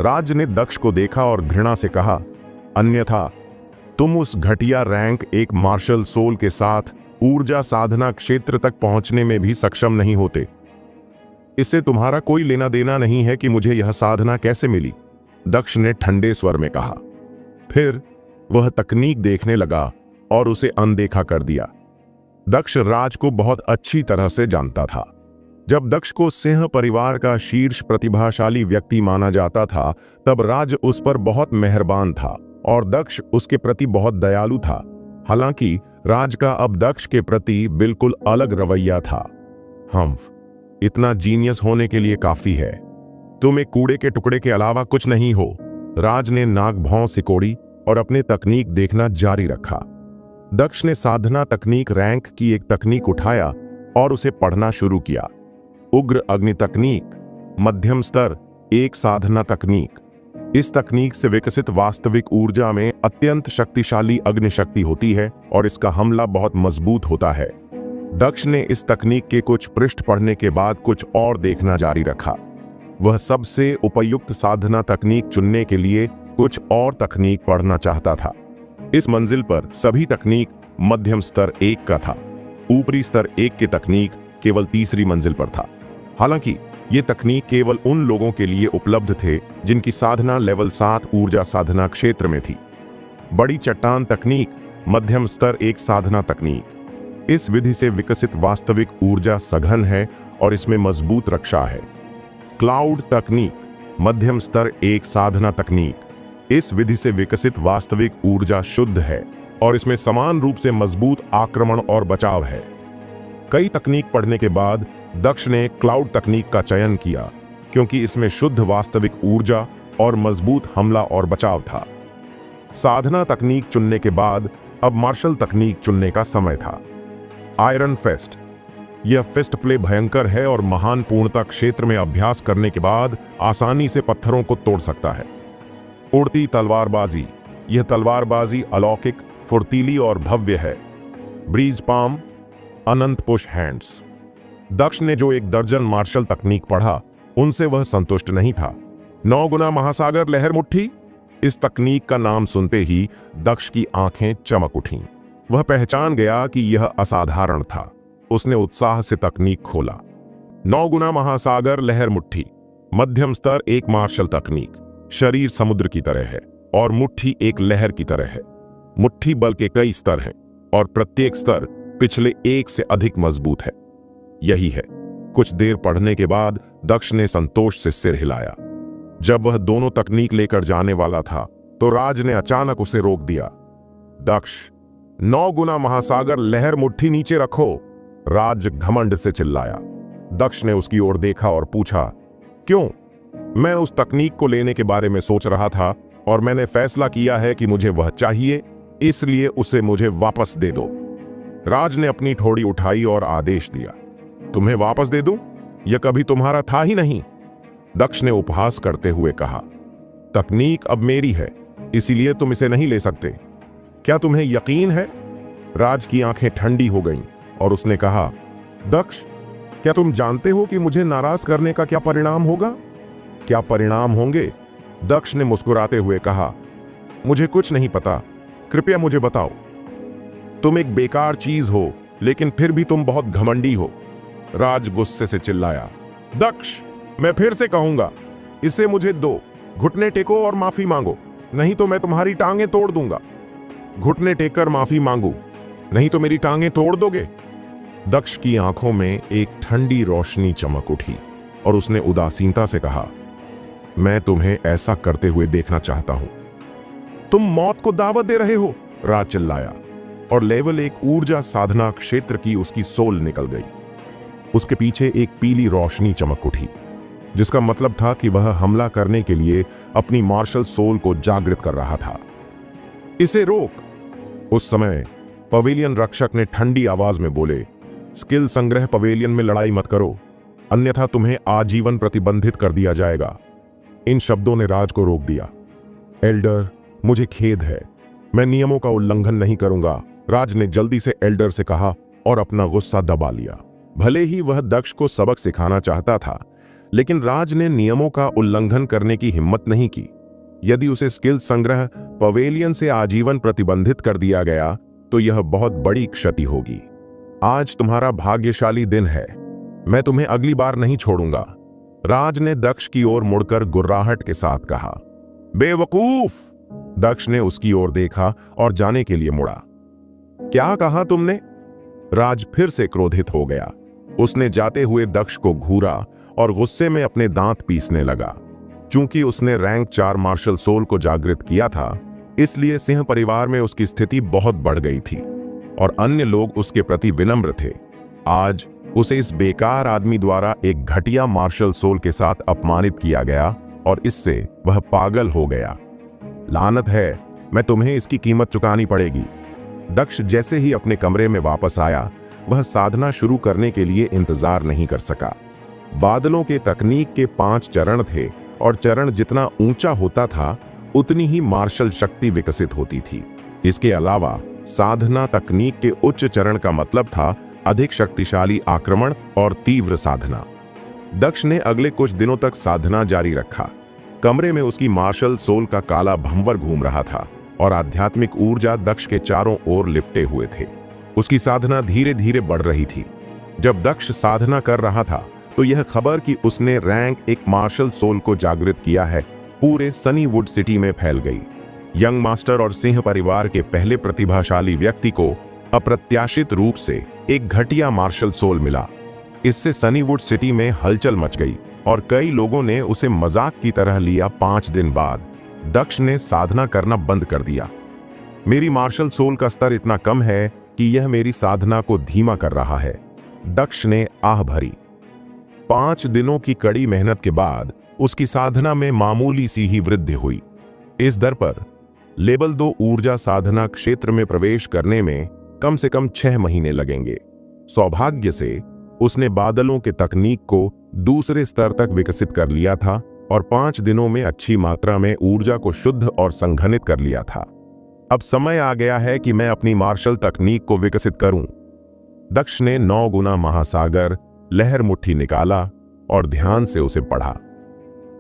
S1: राज ने दक्ष को देखा और घृणा से कहा, अन्यथा तुम उस घटिया रैंक 1 मार्शल सोल के साथ ऊर्जा साधना क्षेत्र तक पहुंचने में भी सक्षम नहीं होते। इससे तुम्हारा कोई लेना देना नहीं है कि मुझे यह साधना कैसे मिली, दक्ष ने ठंडे स्वर में कहा। फिर वह तकनीक देखने लगा और उसे अनदेखा कर दिया। दक्ष राज को बहुत अच्छी तरह से जानता था। जब दक्ष को सिंह परिवार का शीर्ष प्रतिभाशाली व्यक्ति माना जाता था, तब राज उस पर बहुत मेहरबान था और दक्ष उसके प्रति बहुत दयालु था। हालांकि राज का अब दक्ष के प्रति बिल्कुल अलग रवैया था। हम्फ, इतना जीनियस होने के लिए काफी है। तुम एक कूड़े के टुकड़े के अलावा कुछ नहीं हो। राज ने नाक भौं सिकोड़ी और अपने तकनीक देखना जारी रखा। दक्ष ने साधना तकनीक रैंक की एक तकनीक उठाया और उसे पढ़ना शुरू किया। उग्र अग्नि तकनीक, मध्यम स्तर एक साधना तकनीक। इस तकनीक से विकसित वास्तविक ऊर्जा में अत्यंत शक्तिशाली अग्नि शक्ति होती है और इसका हमला बहुत मजबूत होता है। दक्ष ने इस तकनीक के कुछ पृष्ठ पढ़ने के बाद कुछ और देखना जारी रखा। वह सबसे उपयुक्त साधना तकनीक चुनने के लिए कुछ और तकनीक पढ़ना चाहता था। इस मंजिल पर सभी तकनीक मध्यम स्तर 1 का था। ऊपरी स्तर 1 की तकनीक केवल तीसरी मंजिल पर था। हालांकि ये तकनीक केवल उन लोगों के लिए उपलब्ध थे जिनकी साधना लेवल 7 ऊर्जा साधना क्षेत्र में थी। बड़ी चट्टान तकनीक मध्यम स्तर 1 साधना तकनीक। इस विधि से विकसित वास्तविक ऊर्जा सघन है और इसमें मजबूत रक्षा है। क्लाउड तकनीक मध्यम स्तर 1 साधना तकनीक। इस विधि से विकसित वास्तविक ऊर्जा शुद्ध है और इसमें समान रूप से मजबूत आक्रमण और बचाव है। कई तकनीक पढ़ने के बाद दक्ष ने क्लाउड तकनीक का चयन किया क्योंकि इसमें शुद्ध वास्तविक ऊर्जा और मजबूत हमला और बचाव था। साधना तकनीक चुनने के बाद अब मार्शल तकनीक चुनने का समय था। Iron fist. यह फिस्ट प्ले भयंकर है और महान पूर्णता क्षेत्र में अभ्यास करने के बाद आसानी से पत्थरों को तोड़ सकता है। उड़ती तलवारबाजी। यह तलवारबाजी अलौकिक, फुर्तीली और भव्य है। ब्रीज पाम, अनंत पुश हैंड्स। दक्ष ने जो 1 दर्जन मार्शल तकनीक पढ़ा, उनसे वह संतुष्ट नहीं था। 9 गुना महासागर लहर मुट्ठी। इस तकनीक का नाम सुनते ही दक्ष की आंखें चमक उठीं। वह पहचान गया कि यह असाधारण था। उसने उत्साह से तकनीक खोला। 9 गुना महासागर लहर मुट्ठी मध्यम स्तर 1 मार्शल तकनीक। शरीर समुद्र की तरह है और मुट्ठी एक लहर की तरह है। मुट्ठी बल के कई स्तर हैं और प्रत्येक स्तर पिछले एक से अधिक मजबूत है। यही है। कुछ देर पढ़ने के बाद दक्ष ने संतोष से सिर हिलाया। जब वह दोनों तकनीक लेकर जाने वाला था तो राज ने अचानक उसे रोक दिया। दक्ष, 9 गुना महासागर लहर मुट्ठी नीचे रखो, राज घमंड से चिल्लाया। दक्ष ने उसकी ओर देखा और पूछा, क्यों? मैं उस तकनीक को लेने के बारे में सोच रहा था और मैंने फैसला किया है कि मुझे वह चाहिए, इसलिए उसे मुझे वापस दे दो। राज ने अपनी ठोड़ी उठाई और आदेश दिया, तुम्हें वापस दे दूं? यह कभी तुम्हारा था ही नहीं। दक्ष ने उपहास करते हुए कहा, तकनीक अब मेरी है, इसीलिए तुम इसे नहीं ले सकते। क्या तुम्हें यकीन है? राज की आंखें ठंडी हो गईं और उसने कहा, दक्ष, क्या तुम जानते हो कि मुझे नाराज करने का क्या परिणाम होगा? क्या परिणाम होंगे? दक्ष ने मुस्कुराते हुए कहा, मुझे कुछ नहीं पता, कृपया मुझे बताओ। तुम एक बेकार चीज हो, लेकिन फिर भी तुम बहुत घमंडी हो। राज गुस्से से चिल्लाया। दक्ष, मैं फिर से कहूंगा, इसे मुझे दो। घुटने टेको और माफी मांगो, नहीं तो मैं तुम्हारी टांगें तोड़ दूंगा। घुटने टेककर माफी मांगू, नहीं तो मेरी टांगें तोड़ दोगे। दक्ष की आंखों में एक ठंडी रोशनी चमक उठी और उसने उदासीनता से कहा, मैं तुम्हें ऐसा करते हुए देखना चाहता हूं। तुम मौत को दावत दे रहे हो, राज चिल्लाया और लेवल 1 ऊर्जा साधना क्षेत्र की उसकी सोल निकल गई। उसके पीछे एक पीली रोशनी चमक उठी, जिसका मतलब था कि वह हमला करने के लिए अपनी मार्शल सोल को जागृत कर रहा था। इसे रोक। उस समय पवेलियन रक्षक ने ठंडी आवाज में बोले, स्किल संग्रह पवेलियन में लड़ाई मत करो, अन्यथा तुम्हें आजीवन प्रतिबंधित कर दिया जाएगा। इन शब्दों ने राज को रोक दिया। एल्डर, मुझे खेद है, मैं नियमों का उल्लंघन नहीं करूंगा, राज ने जल्दी से एल्डर से कहा और अपना गुस्सा दबा लिया। भले ही वह दक्ष को सबक सिखाना चाहता था, लेकिन राज ने नियमों का उल्लंघन करने की हिम्मत नहीं की। यदि उसे स्किल संग्रह पवेलियन से आजीवन प्रतिबंधित कर दिया गया तो यह बहुत बड़ी क्षति होगी। आज तुम्हारा भाग्यशाली दिन है, मैं तुम्हें अगली बार नहीं छोड़ूंगा। राज ने दक्ष की ओर मुड़कर गुर्राहट के साथ कहा। बेवकूफ! दक्ष ने उसकी ओर देखा और जाने के लिए मुड़ा। क्या कहा तुमने? राज फिर से क्रोधित हो गया। उसने जाते हुए दक्ष को घूरा और गुस्से में अपने दांत पीसने लगा। चूंकि उसने रैंक 4 मार्शल सोल को जागृत किया था, इसलिए सिंह परिवार में उसकी स्थिति बहुत बढ़ गई थी और अन्य लोग उसके प्रति विनम्र थे। आज उसे इस बेकार आदमी द्वारा एक घटिया मार्शल सोल के साथ अपमानित किया गया और इससे वह पागल हो गया। लानत है, मैं तुम्हें इसकी कीमत चुकानी पड़ेगी। दक्ष जैसे ही अपने कमरे में वापस आया, वह साधना शुरू करने के लिए इंतजार नहीं कर सका। बादलों के तकनीक के 5 चरण थे और चरण जितना ऊंचा होता था, उतनी ही मार्शल शक्ति विकसित होती थी। इसके अलावा साधना तकनीक के उच्च चरण का मतलब था अधिक शक्तिशाली आक्रमण और तीव्र साधना। दक्ष ने अगले कुछ दिनों तक साधना जारी रखा। कमरे में उसकी मार्शल सोल का काला भंवर घूम रहा था और आध्यात्मिक ऊर्जा दक्ष के चारों ओर लिपटे हुए थे। उसकी साधना धीरे धीरे बढ़ रही थी। जब दक्ष साधना कर रहा था, तो यह खबर कि उसने रैंक 1 मार्शल सोल को जागृत किया है, पूरे सनीवुड सिटी में फैल गई। यंग मास्टर और सिंह परिवार के पहले प्रतिभाशाली व्यक्ति को अप्रत्याशित रूप से एक घटिया मार्शल सोल मिला। इससे सनीवुड सिटी में हलचल मच गई और कई लोगों ने उसे मजाक की तरह लिया। 5 दिन बाद दक्ष ने साधना करना बंद कर दिया। मेरी मार्शल सोल का स्तर इतना कम है कि यह मेरी साधना को धीमा कर रहा है, दक्ष ने आह भरी। 5 दिनों की कड़ी मेहनत के बाद उसकी साधना में मामूली सी ही वृद्धि हुई। इस दर पर लेवल 2 ऊर्जा साधना क्षेत्र में प्रवेश करने में कम से कम 6 महीने लगेंगे। सौभाग्य से उसने बादलों के तकनीक को दूसरे स्तर तक विकसित कर लिया था और 5 दिनों में अच्छी मात्रा में ऊर्जा को शुद्ध और संघनित कर लिया था। अब समय आ गया है कि मैं अपनी मार्शल तकनीक को विकसित करूं। दक्ष ने 9 गुना महासागर लहर मुट्ठी निकाला और ध्यान से उसे पढ़ा।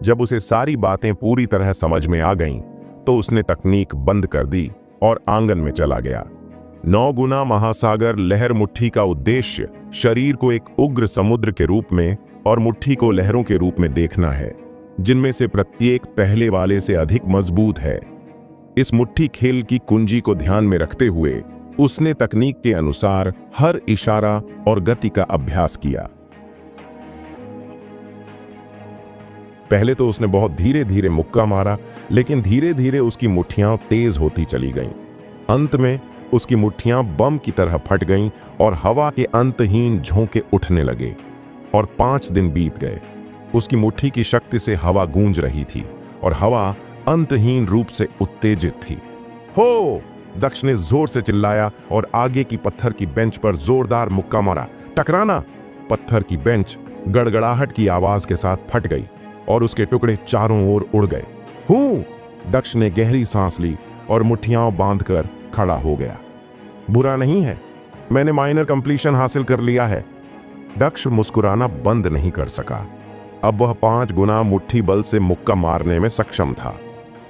S1: जब उसे सारी बातें पूरी तरह समझ में आ गईं, तो उसने तकनीक बंद कर दी और आंगन में चला गया। 9 गुना महासागर लहर मुट्ठी का उद्देश्य शरीर को एक उग्र समुद्र के रूप में और मुट्ठी को लहरों के रूप में देखना है, जिनमें से प्रत्येक पहले वाले से अधिक मजबूत है। इस मुट्ठी खेल की कुंजी को ध्यान में रखते हुए उसने तकनीक के अनुसार हर इशारा और गति का अभ्यास किया। पहले तो उसने बहुत धीरे धीरे मुक्का मारा, लेकिन धीरे धीरे उसकी मुट्ठियां तेज होती चली गईं। अंत में उसकी मुट्ठियां बम की तरह फट गईं और हवा के अंतहीन झोंके उठने लगे। और 5 दिन बीत गए। उसकी मुट्ठी की शक्ति से हवा गूंज रही थी और हवा अंतहीन रूप से उत्तेजित थी। हो! दक्ष ने जोर से चिल्लाया और आगे की पत्थर की बेंच पर जोरदार मुक्का मारा। टकराना! पत्थर की बेंच गड़गड़ाहट की आवाज के साथ फट गई और उसके टुकड़े चारों ओर उड़ गए। हूं! दक्ष ने गहरी सांस ली और मुट्ठियां बांधकर खड़ा हो गया। बुरा नहीं है, मैंने माइनर कंप्लीशन हासिल कर लिया है। दक्ष मुस्कुराना बंद नहीं कर सका। अब वह 5 गुना मुट्ठी बल से मुक्का मारने में सक्षम था,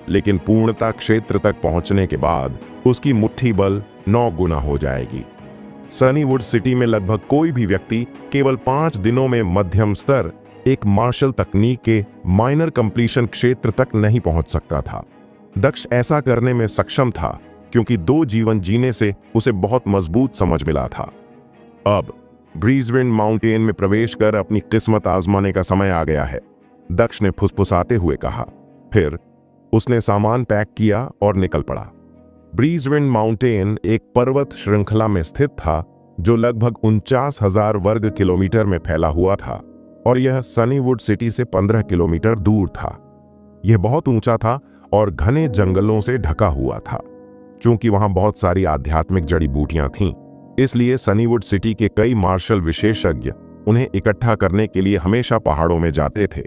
S1: लेकिन पूर्णता क्षेत्र तक पहुंचने के बाद उसकी मुट्ठी बल 9 गुना हो जाएगी। सनीवुड सिटी में लगभग कोई भी व्यक्ति केवल 5 दिनों में मध्यम स्तर एक मार्शल तकनीक के माइनर कंप्लीशन क्षेत्र तक नहीं पहुंच सकता था। दक्ष ऐसा करने में सक्षम था क्योंकि 2 जीवन जीने से उसे बहुत मजबूत समझ मिला था। अब ब्रीजविंड माउंटेन में प्रवेश कर अपनी किस्मत आजमाने का समय आ गया है, दक्ष ने फुसफुसाते हुए कहा। फिर उसने सामान पैक किया और निकल पड़ा। ब्रीजविंड माउंटेन एक पर्वत श्रृंखला में स्थित था जो लगभग 49,000 वर्ग किलोमीटर में फैला हुआ था और यह सनीवुड सिटी से 15 किलोमीटर दूर था। यह बहुत ऊंचा था और घने जंगलों से ढका हुआ था। चूंकि वहां बहुत सारी आध्यात्मिक जड़ी बूटियां थीं, इसलिए सनीवुड सिटी के कई मार्शल विशेषज्ञ उन्हें इकट्ठा करने के लिए हमेशा पहाड़ों में जाते थे।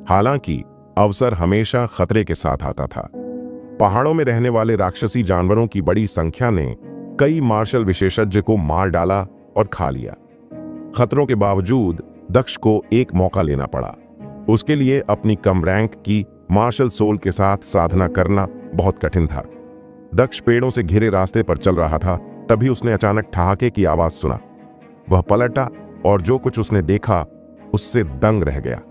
S1: हालांकि अवसर हमेशा खतरे के साथ आता था। पहाड़ों में रहने वाले राक्षसी जानवरों की बड़ी संख्या ने कई मार्शल विशेषज्ञ को मार डाला और खा लिया। खतरों के बावजूद दक्ष को एक मौका लेना पड़ा। उसके लिए अपनी कम रैंक की मार्शल सोल के साथ साधना करना बहुत कठिन था। दक्ष पेड़ों से घिरे रास्ते पर चल रहा था, तभी उसने अचानक ठहाके की आवाज सुना। वह पलटा और जो कुछ उसने देखा उससे दंग रह गया।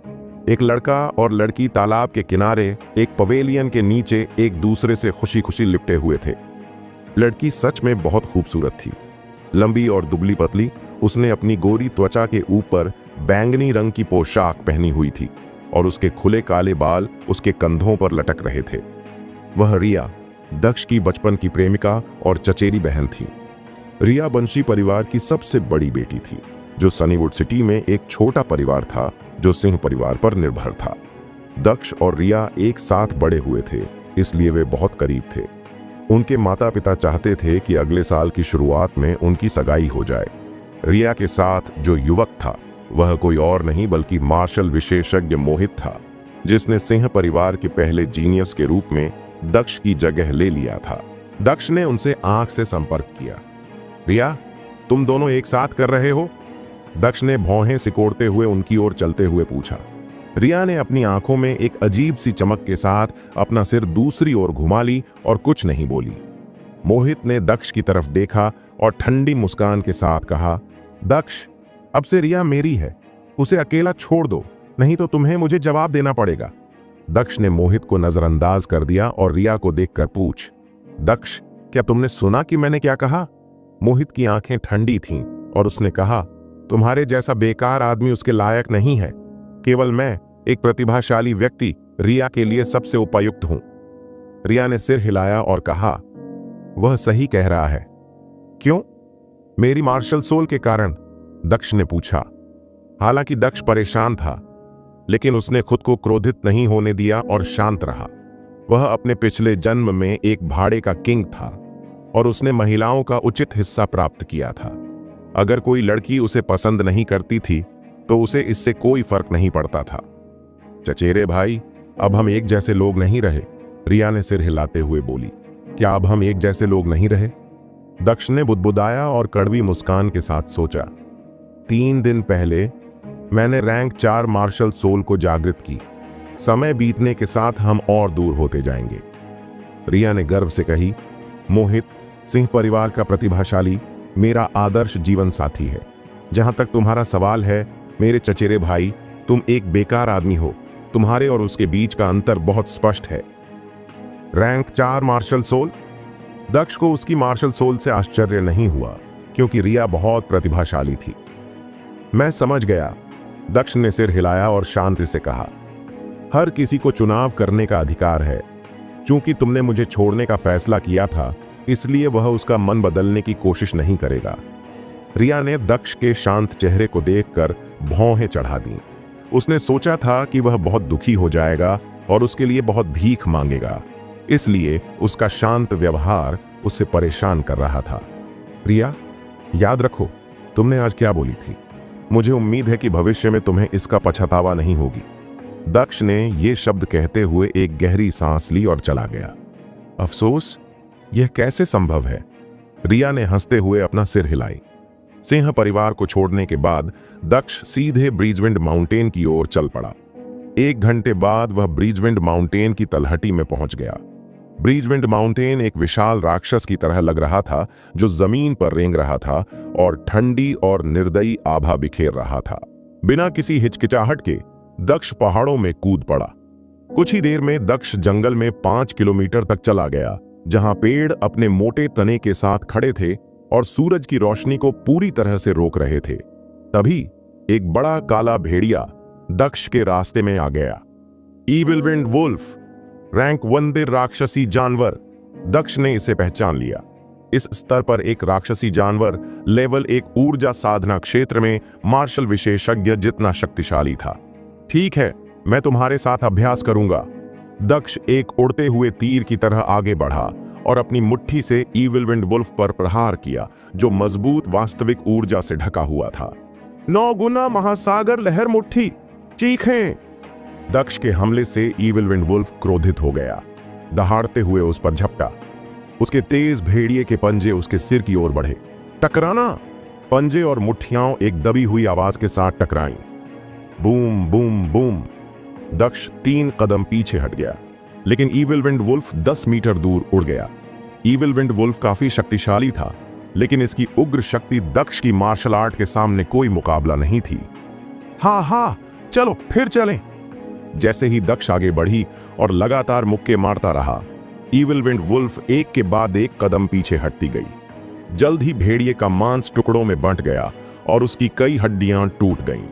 S1: एक लड़का और लड़की तालाब के किनारे एक पवेलियन के नीचे एक दूसरे से खुशी खुशी लिपटे हुए थे। लड़की सच में बहुत खूबसूरत थी, लंबी और दुबली पतली। उसने अपनी गोरी त्वचा के ऊपर बैंगनी रंग की पोशाक पहनी हुई थी और उसके खुले काले बाल उसके कंधों पर लटक रहे थे। वह रिया, दक्ष की बचपन की प्रेमिका और चचेरी बहन थी। रिया बंशी परिवार की सबसे बड़ी बेटी थी, जो सनीवुड सिटी में एक छोटा परिवार था जो सिंह परिवार पर निर्भर था। दक्ष और रिया एक साथ बड़े हुए थे, इसलिए वे बहुत करीब थे। उनके माता पिता चाहते थे कि अगले साल की शुरुआत में उनकी सगाई हो जाए। रिया के साथ जो युवक था वह कोई और नहीं बल्कि मार्शल विशेषज्ञ मोहित था, जिसने सिंह परिवार के पहले जीनियस के रूप में दक्ष की जगह ले लिया था। दक्ष ने उनसे आंख से संपर्क किया। रिया, तुम दोनों एक साथ कर रहे हो? दक्ष ने भौहें सिकोड़ते हुए उनकी ओर चलते हुए पूछा। रिया ने अपनी आंखों में एक अजीब सी चमक के साथ अपना सिर दूसरी ओर घुमा ली और कुछ नहीं बोली। मोहित ने दक्ष की तरफ देखा और ठंडी मुस्कान के साथ कहा, दक्ष, अब से रिया मेरी है, उसे अकेला छोड़ दो, नहीं तो तुम्हें मुझे जवाब देना पड़ेगा। दक्ष ने मोहित को नजरअंदाज कर दिया और रिया को देखकर पूछ, दक्ष, क्या तुमने सुना कि मैंने क्या कहा? मोहित की आंखें ठंडी थीं और उसने कहा, तुम्हारे जैसा बेकार आदमी उसके लायक नहीं है। केवल मैं, एक प्रतिभाशाली व्यक्ति, रिया के लिए सबसे उपयुक्त हूं। रिया ने सिर हिलाया और कहा, वह सही कह रहा है। क्यों? मेरी मार्शल सोल के कारण, दक्ष ने पूछा। हालांकि दक्ष परेशान था, लेकिन उसने खुद को क्रोधित नहीं होने दिया और शांत रहा। वह अपने पिछले जन्म में एक भाड़े का किंग था और उसने महिलाओं का उचित हिस्सा प्राप्त किया था। अगर कोई लड़की उसे पसंद नहीं करती थी तो उसे इससे कोई फर्क नहीं पड़ता था। चचेरे भाई, अब हम एक जैसे लोग नहीं रहे, रिया ने सिर हिलाते हुए बोली। क्या अब हम एक जैसे लोग नहीं रहे? दक्ष ने बुदबुदाया और कड़वी मुस्कान के साथ सोचा। 3 दिन पहले मैंने रैंक 4 मार्शल सोल को जागृत की। समय बीतने के साथ हम और दूर होते जाएंगे। रिया ने गर्व से कही, मोहित सिंह परिवार का प्रतिभाशाली मेरा आदर्श जीवन साथी है। जहां तक तुम्हारा सवाल है, मेरे चचेरे भाई, तुम एक बेकार आदमी हो। तुम्हारे और उसके बीच का अंतर बहुत स्पष्ट है। Rank 4 martial soul? दक्ष को उसकी मार्शल सोल से आश्चर्य नहीं हुआ, क्योंकि रिया बहुत प्रतिभाशाली थी। मैं समझ गया, दक्ष ने सिर हिलाया और शांति से कहा, हर किसी को चुनाव करने का अधिकार है। चूंकि तुमने मुझे छोड़ने का फैसला किया था, इसलिए वह उसका मन बदलने की कोशिश नहीं करेगा। रिया ने दक्ष के शांत चेहरे को देखकर भौहें चढ़ा दी। उसने सोचा था कि वह बहुत दुखी हो जाएगा और उसके लिए बहुत भीख मांगेगा, इसलिए उसका शांत व्यवहार उसे परेशान कर रहा था। रिया, याद रखो तुमने आज क्या बोली थी। मुझे उम्मीद है कि भविष्य में तुम्हें इसका पछतावा नहीं होगी। दक्ष ने ये शब्द कहते हुए एक गहरी सांस ली और चला गया। अफसोस, यह कैसे संभव है? रिया ने हंसते हुए अपना सिर हिलाई। सिंह परिवार को छोड़ने के बाद दक्ष सीधे ब्रीजविंड माउंटेन की ओर चल पड़ा। 1 घंटे बाद वह ब्रीजविंड माउंटेन की तलहटी में पहुंच गया। ब्रीजविंड माउंटेन एक विशाल राक्षस की तरह लग रहा था, जो जमीन पर रेंग रहा था और ठंडी और निर्दयी आभा बिखेर रहा था। बिना किसी हिचकिचाहट के दक्ष पहाड़ों में कूद पड़ा। कुछ ही देर में दक्ष जंगल में 5 किलोमीटर तक चला गया, जहां पेड़ अपने मोटे तने के साथ खड़े थे और सूरज की रोशनी को पूरी तरह से रोक रहे थे। तभी एक बड़ा काला भेड़िया दक्ष के रास्ते में आ गया। ईविल विंड वुल्फ, रैंक 1 राक्षसी जानवर। दक्ष ने इसे पहचान लिया। इस स्तर पर एक राक्षसी जानवर लेवल 1 ऊर्जा साधना क्षेत्र में मार्शल विशेषज्ञ जितना शक्तिशाली था। ठीक है, मैं तुम्हारे साथ अभ्यास करूंगा। दक्ष एक उड़ते हुए तीर की तरह आगे बढ़ा और अपनी मुट्ठी से ईविल विंड वुल्फ पर प्रहार किया, जो मजबूत वास्तविक ऊर्जा से ढका हुआ था। 9 गुना महासागर लहर मुट्ठी, चीखें। दक्ष के हमले से ईविल विंड वुल्फ क्रोधित हो गया। दहाड़ते हुए उस पर झपटा। उसके तेज भेड़िए के पंजे उसके सिर की ओर बढ़े। टकराना! पंजे और मुट्ठियां एक दबी हुई आवाज के साथ टकराईं। Boom boom boom. दक्ष 3 कदम पीछे हट गया, लेकिन ईविल विंड वुल्फ 10 मीटर दूर उड़ गया। ईविल विंड वुल्फ काफी शक्तिशाली था, लेकिन इसकी उग्र शक्ति दक्ष की मार्शल आर्ट के सामने कोई मुकाबला नहीं थी। हाँ हाँ, चलो फिर चलें। जैसे ही दक्ष आगे बढ़ी और लगातार मुक्के मारता रहा, ईविल विंड वुल्फ एक के बाद एक कदम पीछे हटती गई। जल्द ही भेड़िए का मांस टुकड़ों में बंट गया और उसकी कई हड्डियां टूट गईं।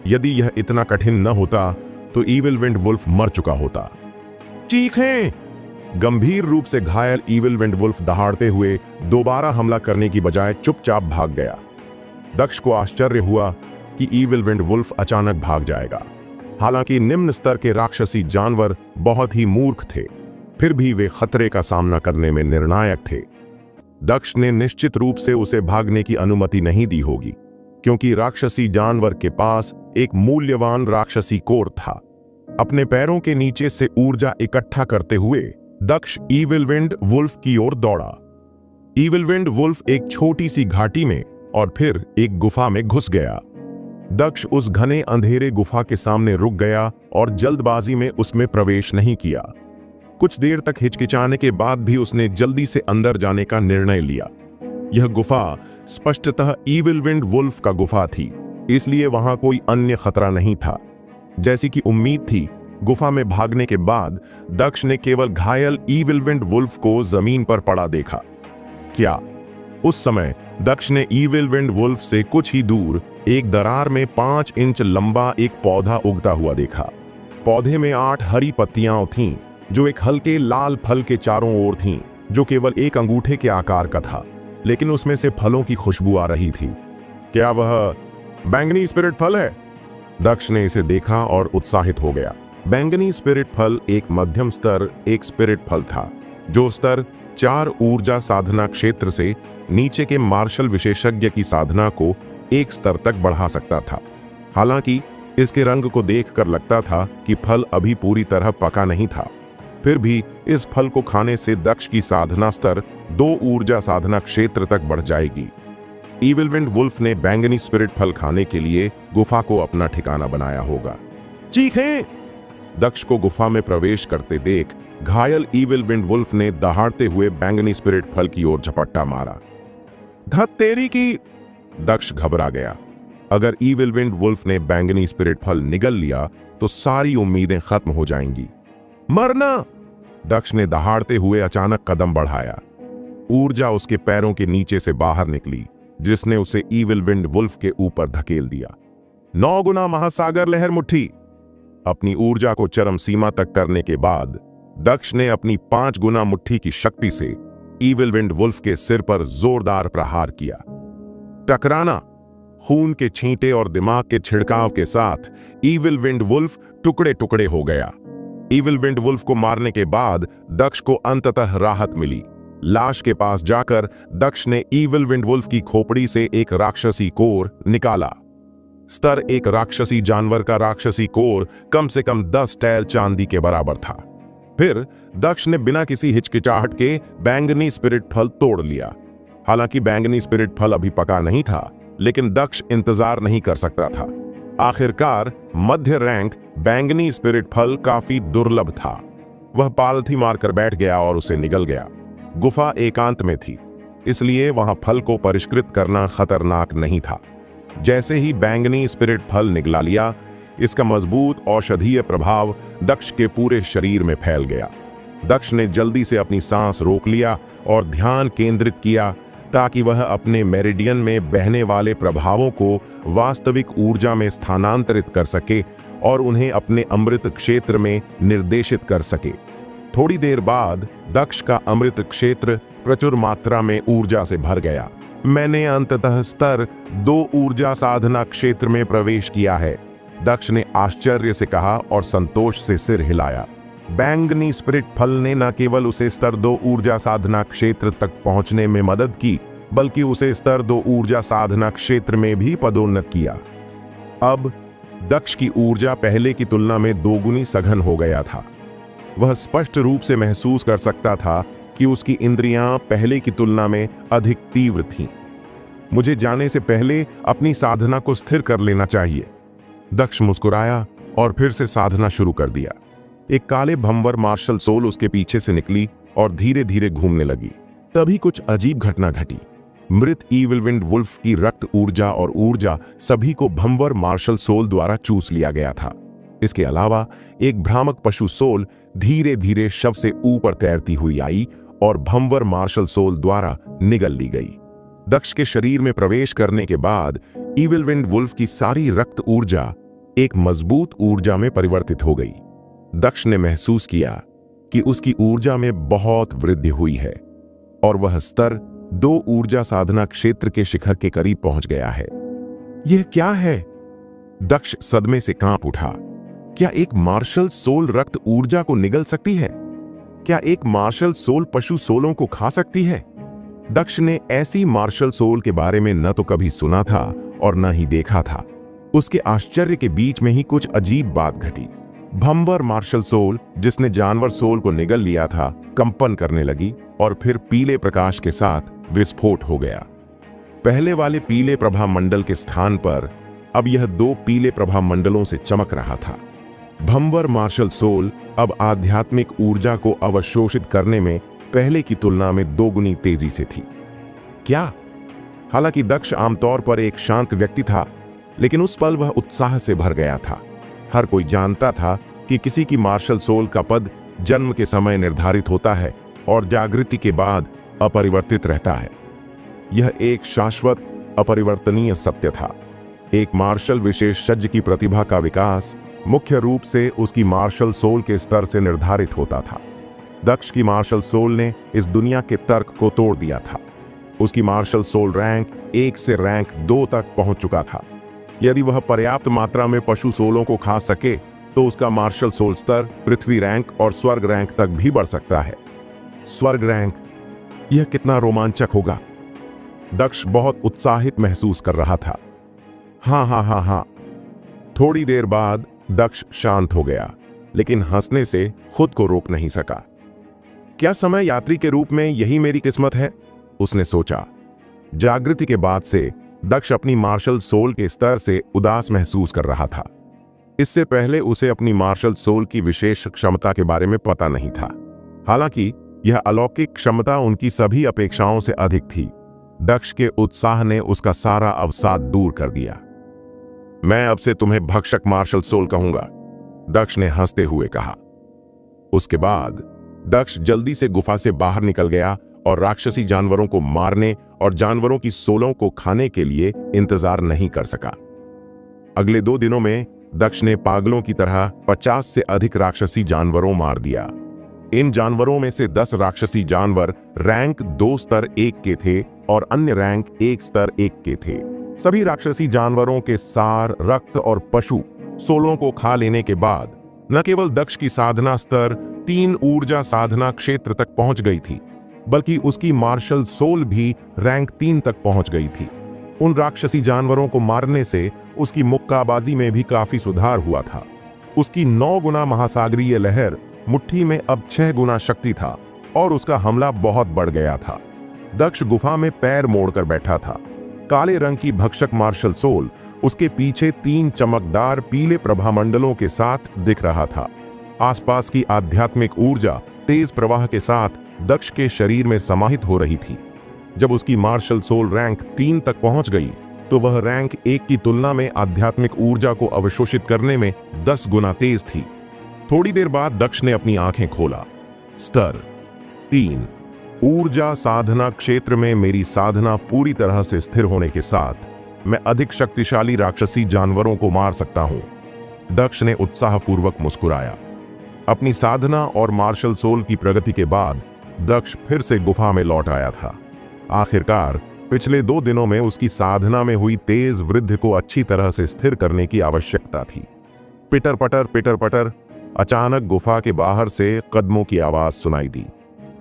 S1: यदि यह इतना कठिन न होता तो ईविल विंड वुल्फ मर चुका होता। चीखें! गंभीर रूप से घायल ईविल विंड वुल्फ दहाड़ते हुए दोबारा हमला करने की बजाय चुपचाप भाग गया। दक्ष को आश्चर्य हुआ कि ईविल विंड वुल्फ अचानक भाग जाएगा। हालांकि निम्न स्तर के राक्षसी जानवर बहुत ही मूर्ख थे, फिर भी वे खतरे का सामना करने में निर्णायक थे। दक्ष ने निश्चित रूप से उसे भागने की अनुमति नहीं दी होगी, क्योंकि राक्षसी जानवर के पास एक मूल्यवान राक्षसी कोर था। अपने पैरों के नीचे से ऊर्जा इकट्ठा करते हुए दक्ष ईविल विंड वुल्फ की ओर दौड़ा। ईविल विंड वुल्फ एक छोटी सी घाटी में और फिर एक गुफा में घुस गया। दक्ष उस घने अंधेरे गुफा के सामने रुक गया और जल्दबाजी में उसमें प्रवेश नहीं किया। कुछ देर तक हिचकिचाने के बाद भी उसने जल्दी से अंदर जाने का निर्णय लिया। यह गुफा स्पष्टतः ईविल विंड वुल्फ का गुफा थी, इसलिए वहां कोई अन्य खतरा नहीं था। जैसी कि उम्मीद थी, गुफा में भागने के बाद दक्ष ने केवल घायल ईविल विंड वुल्फ को जमीन पर पड़ा देखा। क्या उस समय दक्ष ने ईविल विंड वुल्फ से कुछ ही दूर एक दरार में 5 इंच लंबा एक पौधा उगता हुआ देखा। पौधे में 8 हरी पत्तियां थीं, जो एक हल्के लाल फल के चारों ओर थीं, जो केवल एक अंगूठे के आकार का था, लेकिन उसमें से फलों की खुशबू आ रही थी। क्या वह बैंगनी स्पिरिट फल है? दक्ष ने इसे देखा और उत्साहित हो गया। बैंगनी स्पिरिट फल एक मध्यम स्तर एक स्पिरिट फल था, जो स्तर 4 ऊर्जा साधना क्षेत्र से नीचे के मार्शल विशेषज्ञ की साधना को एक स्तर तक बढ़ा सकता था। हालांकि इसके रंग को देखकर लगता था कि फल अभी पूरी तरह पका नहीं था। फिर भी इस फल को खाने से दक्ष की साधना स्तर 2 ऊर्जा साधना क्षेत्र तक बढ़ जाएगी। ईविल विंड वुल्फ ने बैंगनी स्पिरिट फल खाने के लिए गुफा को अपना ठिकाना बनाया होगा। चीखें! दक्ष को गुफा में प्रवेश करते देख घायल ईविल विंड वुल्फ ने दहाड़ते हुए बैंगनी स्पिरिट फल की ओर झपट्टा मारा। धत तेरी की! दक्ष घबरा गया। अगर ईविल विंड वुल्फ ने बैंगनी स्पिरिट फल निगल लिया तो सारी उम्मीदें खत्म हो जाएंगी। मरना! दक्ष ने दहाड़ते हुए अचानक कदम बढ़ाया। ऊर्जा उसके पैरों के नीचे से बाहर निकली, जिसने उसे ईविल विंड वुल्फ के ऊपर धकेल दिया। 9 गुना महासागर लहर मुट्ठी! अपनी ऊर्जा को चरम सीमा तक करने के बाद दक्ष ने अपनी 5 गुना मुट्ठी की शक्ति से ईविल विंड वुल्फ के सिर पर जोरदार प्रहार किया। टकराना! खून के छींटे और दिमाग के छिड़काव के साथ ईविल विंड वुल्फ टुकड़े टुकड़े हो गया। ईविल विंड वुल्फ को मारने के बाद दक्ष को अंततः राहत मिली। लाश के पास जाकर दक्ष ने ईविल विंड वुल्फ की खोपड़ी से एक राक्षसी कोर निकाला। स्तर 1 राक्षसी जानवर का राक्षसी कोर कम से कम 10 टैल चांदी के बराबर था। फिर दक्ष ने बिना किसी हिचकिचाहट के बैंगनी स्पिरिट फल तोड़ लिया। हालांकि बैंगनी स्पिरिट फल अभी पका नहीं था, लेकिन दक्ष इंतजार नहीं कर सकता था। आखिरकार मध्य रैंक बैंगनी स्पिरिट फल काफी दुर्लभ था। वह पालथी मारकर बैठ गया और उसे निगल गया। गुफा एकांत में थी, इसलिए वहां फल को परिष्कृत करना खतरनाक नहीं था। जैसे ही बैंगनी स्पिरिट फल निगला लिया, इसका मजबूत औषधीय प्रभाव दक्ष के पूरे शरीर में फैल गया। दक्ष ने जल्दी से अपनी सांस रोक लिया और ध्यान केंद्रित किया, ताकि वह अपने मेरिडियन में बहने वाले प्रभावों को वास्तविक ऊर्जा में स्थानांतरित कर सके और उन्हें अपने अमृत क्षेत्र में निर्देशित कर सके। थोड़ी देर बाद दक्ष का अमृत क्षेत्र प्रचुर मात्रा में ऊर्जा से भर गया। मैंने अंततः स्तर 2 ऊर्जा साधना क्षेत्र में प्रवेश किया है, दक्ष ने आश्चर्य से कहा और संतोष से सिर हिलाया। बैंगनी स्पिरिट फल ने न केवल उसे स्तर 2 ऊर्जा साधना क्षेत्र तक पहुंचने में मदद की, बल्कि उसे स्तर 2 ऊर्जा साधना क्षेत्र में भी पदोन्नत किया। अब दक्ष की ऊर्जा पहले की तुलना में 2 गुनी सघन हो गया था। वह स्पष्ट रूप से महसूस कर सकता था कि उसकी इंद्रियां पहले की तुलना में अधिक तीव्र थीं। मुझे जाने से पहले अपनी साधना को स्थिर कर लेना चाहिए। दक्ष मुस्कुराया और फिर से साधना शुरू कर दिया। एक काले भंवर मार्शल सोल उसके पीछे से निकली और धीरे धीरे घूमने लगी। तभी कुछ अजीब घटना घटी। मृत ईविलविंड वुल्फ की रक्त ऊर्जा और ऊर्जा सभी को भंवर मार्शल सोल द्वारा चूस लिया गया था। इसके अलावा एक भ्रामक पशु सोल धीरे धीरे शव से ऊपर तैरती हुई आई और भंवर मार्शल सोल द्वारा निगल ली गई। दक्ष के शरीर में प्रवेश करने के बाद ईविलविंड वुल्फ की सारी रक्त ऊर्जा एक मजबूत ऊर्जा में परिवर्तित हो गई। दक्ष ने महसूस किया कि उसकी ऊर्जा में बहुत वृद्धि हुई है और वह स्तर 2 ऊर्जा साधना क्षेत्र के शिखर के करीब पहुंच गया है। यह क्या है? दक्ष सदमे से कांप उठा। क्या एक मार्शल सोल रक्त ऊर्जा को निगल सकती है? क्या एक मार्शल सोल पशु सोलों को खा सकती है? दक्ष ने ऐसी मार्शल सोल के बारे में न तो कभी सुना था और न ही देखा था। उसके आश्चर्य के बीच में ही कुछ अजीब बात घटी। भंवर मार्शल सोल, जिसने जानवर सोल को निगल लिया था, कंपन करने लगी और फिर पीले प्रकाश के साथ विस्फोट हो गया। पहले वाले पीले प्रभा मंडल के स्थान पर अब यह 2 पीले प्रभा मंडलों से चमक रहा था। भंवर मार्शल सोल अब आध्यात्मिक ऊर्जा को अवशोषित करने में पहले की तुलना में 2 गुनी तेजी से थी। क्या? हालांकि दक्ष आमतौर पर एक शांत व्यक्ति था, लेकिन उस पल वह उत्साह से भर गया था। हर कोई जानता था कि किसी की मार्शल सोल का पद जन्म के समय निर्धारित होता है और जागृति के बाद अपरिवर्तित रहता है। यह एक शाश्वत अपरिवर्तनीय सत्य था। एक मार्शल विशेषज्ञ की प्रतिभा का विकास मुख्य रूप से उसकी मार्शल सोल के स्तर से निर्धारित होता था। दक्ष की मार्शल सोल ने इस दुनिया के तर्क को तोड़ दिया था। उसकी मार्शल सोल रैंक 1 से रैंक 2 तक पहुंच चुका था। यदि वह पर्याप्त मात्रा में पशु सोलों को खा सके तो उसका मार्शल सोल स्तर पृथ्वी रैंक और स्वर्ग रैंक तक भी बढ़ सकता है। स्वर्ग रैंक, यह कितना रोमांचक होगा। दक्ष बहुत उत्साहित महसूस कर रहा था। हाँ। थोड़ी देर बाद दक्ष शांत हो गया, लेकिन हंसने से खुद को रोक नहीं सका। क्या समय यात्री के रूप में यही मेरी किस्मत है? उसने सोचा। जागृति के बाद से दक्ष अपनी मार्शल सोल के स्तर से उदास महसूस कर रहा था। इससे पहले उसे अपनी मार्शल सोल की विशेष क्षमता के बारे में पता नहीं था। हालांकि यह अलौकिक क्षमता उनकी सभी अपेक्षाओं से अधिक थी। दक्ष के उत्साह ने उसका सारा अवसाद दूर कर दिया। मैं अब से तुम्हें भक्षक मार्शल सोल कहूंगा, दक्ष ने हंसते हुए कहा। उसके बाद दक्ष जल्दी से गुफा से बाहर निकल गया और राक्षसी जानवरों को मारने और जानवरों की सोलों को खाने के लिए इंतजार नहीं कर सका। अगले 2 दिनों में दक्ष ने पागलों की तरह 50 से अधिक राक्षसी जानवरों मार दिया। इन जानवरों में से 10 राक्षसी जानवर रैंक 2 स्तर 1 के थे और अन्य रैंक 1 स्तर 1 के थे। सभी राक्षसी जानवरों के सार, रक्त और पशु सोलों को खा लेने के बाद न केवल दक्ष की साधना स्तर 3 ऊर्जा साधना क्षेत्र तक पहुंच गई थी, बल्कि उसकी मार्शल सोल भी रैंक 3 तक पहुंच गई थी। उन राक्षसी जानवरों को मारने से उसकी मुक्काबाजी में भी काफी सुधार हुआ था। उसकी 9 गुना महासागरीय लहर मुट्ठी में अब 6 गुना शक्ति था और उसका हमला बहुत बढ़ गया था। दक्ष गुफा में पैर मोड़कर बैठा था। काले रंग की भक्षक मार्शल सोल उसके पीछे 3 चमकदार पीले प्रभामंडलों के साथ दिख रहा था। आसपास की आध्यात्मिक ऊर्जा तेज प्रवाह के साथ दक्ष के शरीर में समाहित हो रही थी। जब उसकी मार्शल सोल रैंक 3 तक पहुंच गई तो वह रैंक 1 की तुलना में आध्यात्मिक ऊर्जा को अवशोषित करने में 10 गुना तेज थी। थोड़ी देर बाद दक्ष ने अपनी आंखें खोला। स्तर 3 ऊर्जा साधना क्षेत्र में मेरी साधना पूरी तरह से स्थिर होने के साथ मैं अधिक शक्तिशाली राक्षसी जानवरों को मार सकता हूं। दक्ष ने उत्साहपूर्वक मुस्कुराया। अपनी साधना और मार्शल सोल की प्रगति के बाद दक्ष फिर से गुफा में लौट आया था। आखिरकार पिछले 2 दिनों में उसकी साधना में हुई तेज वृद्धि को अच्छी तरह से स्थिर करने की आवश्यकता थी। पिटर पटर अचानक गुफा के बाहर से कदमों की आवाज सुनाई दी।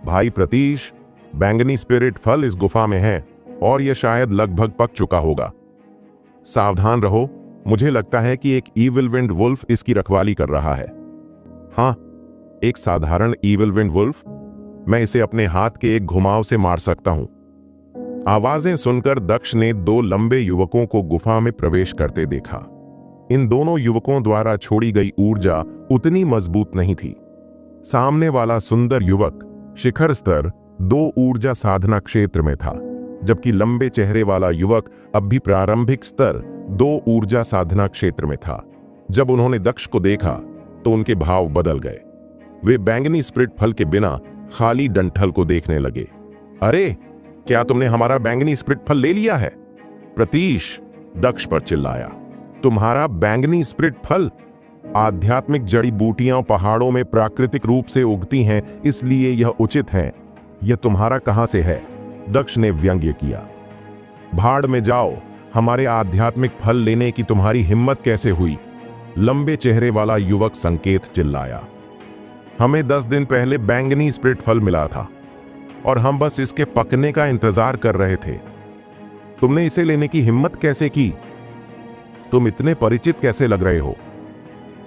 S1: भाई प्रतीश, बैंगनी स्पिरिट फल इस गुफा में है और यह शायद लगभग पक चुका होगा। सावधान रहो, मुझे लगता है कि एक ईविल विंड वुल्फ इसकी रखवाली कर रहा है। हाँ, एक साधारण ईविल विंड वुल्फ? मैं इसे अपने हाथ के एक घुमाव से मार सकता हूं। आवाजें सुनकर दक्ष ने 2 लंबे युवकों को गुफा में प्रवेश करते देखा। इन दोनों युवकों द्वारा छोड़ी गई ऊर्जा उतनी मजबूत नहीं थी। सामने वाला सुंदर युवक शिखर स्तर 2 ऊर्जा साधना क्षेत्र में था, जबकि लंबे चेहरे वाला युवक अब भी प्रारंभिक स्तर 2 ऊर्जा साधना क्षेत्र में था। जब उन्होंने दक्ष को देखा तो उनके भाव बदल गए। वे बैंगनी स्प्रिट फल के बिना खाली डंठल को देखने लगे। अरे, क्या तुमने हमारा बैंगनी स्प्रिट फल ले लिया है? प्रतीश दक्ष पर चिल्लाया। तुम्हारा बैंगनी स्प्रिट फल? आध्यात्मिक जड़ी बूटियां पहाड़ों में प्राकृतिक रूप से उगती हैं, इसलिए यह उचित है। यह तुम्हारा कहां से है? दक्ष ने व्यंग्य किया। भाड़ में जाओ, हमारे आध्यात्मिक फल लेने की तुम्हारी हिम्मत कैसे हुई? लंबे चेहरे वाला युवक संकेत चिल्लाया। हमें 10 दिन पहले बैंगनी स्प्रिट फल मिला था और हम बस इसके पकने का इंतजार कर रहे थे। तुमने इसे लेने की हिम्मत कैसे की? तुम इतने परिचित कैसे लग रहे हो?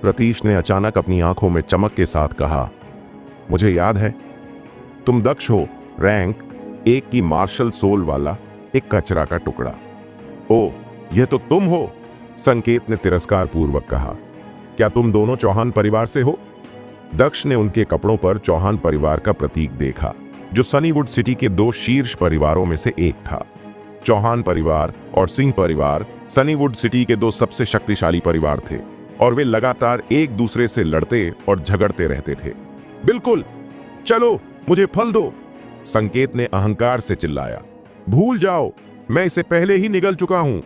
S1: प्रतीश ने अचानक अपनी आंखों में चमक के साथ कहा, मुझे याद है, तुम दक्ष हो, रैंक 1 की मार्शल सोल वाला एक कचरा का टुकड़ा। ओ, यह तो तुम हो, संकेत ने तिरस्कार पूर्वक कहा। क्या तुम दोनों चौहान परिवार से हो? दक्ष ने उनके कपड़ों पर चौहान परिवार का प्रतीक देखा, जो सनीवुड सिटी के 2 शीर्ष परिवारों में से एक था। चौहान परिवार और सिंह परिवार सनीवुड सिटी के 2 सबसे शक्तिशाली परिवार थे और वे लगातार एक दूसरे से लड़ते और झगड़ते रहते थे। बिल्कुल, चलो मुझे फल दो, संकेत ने अहंकार से चिल्लाया। भूल जाओ, मैं इसे पहले ही निगल चुका हूं,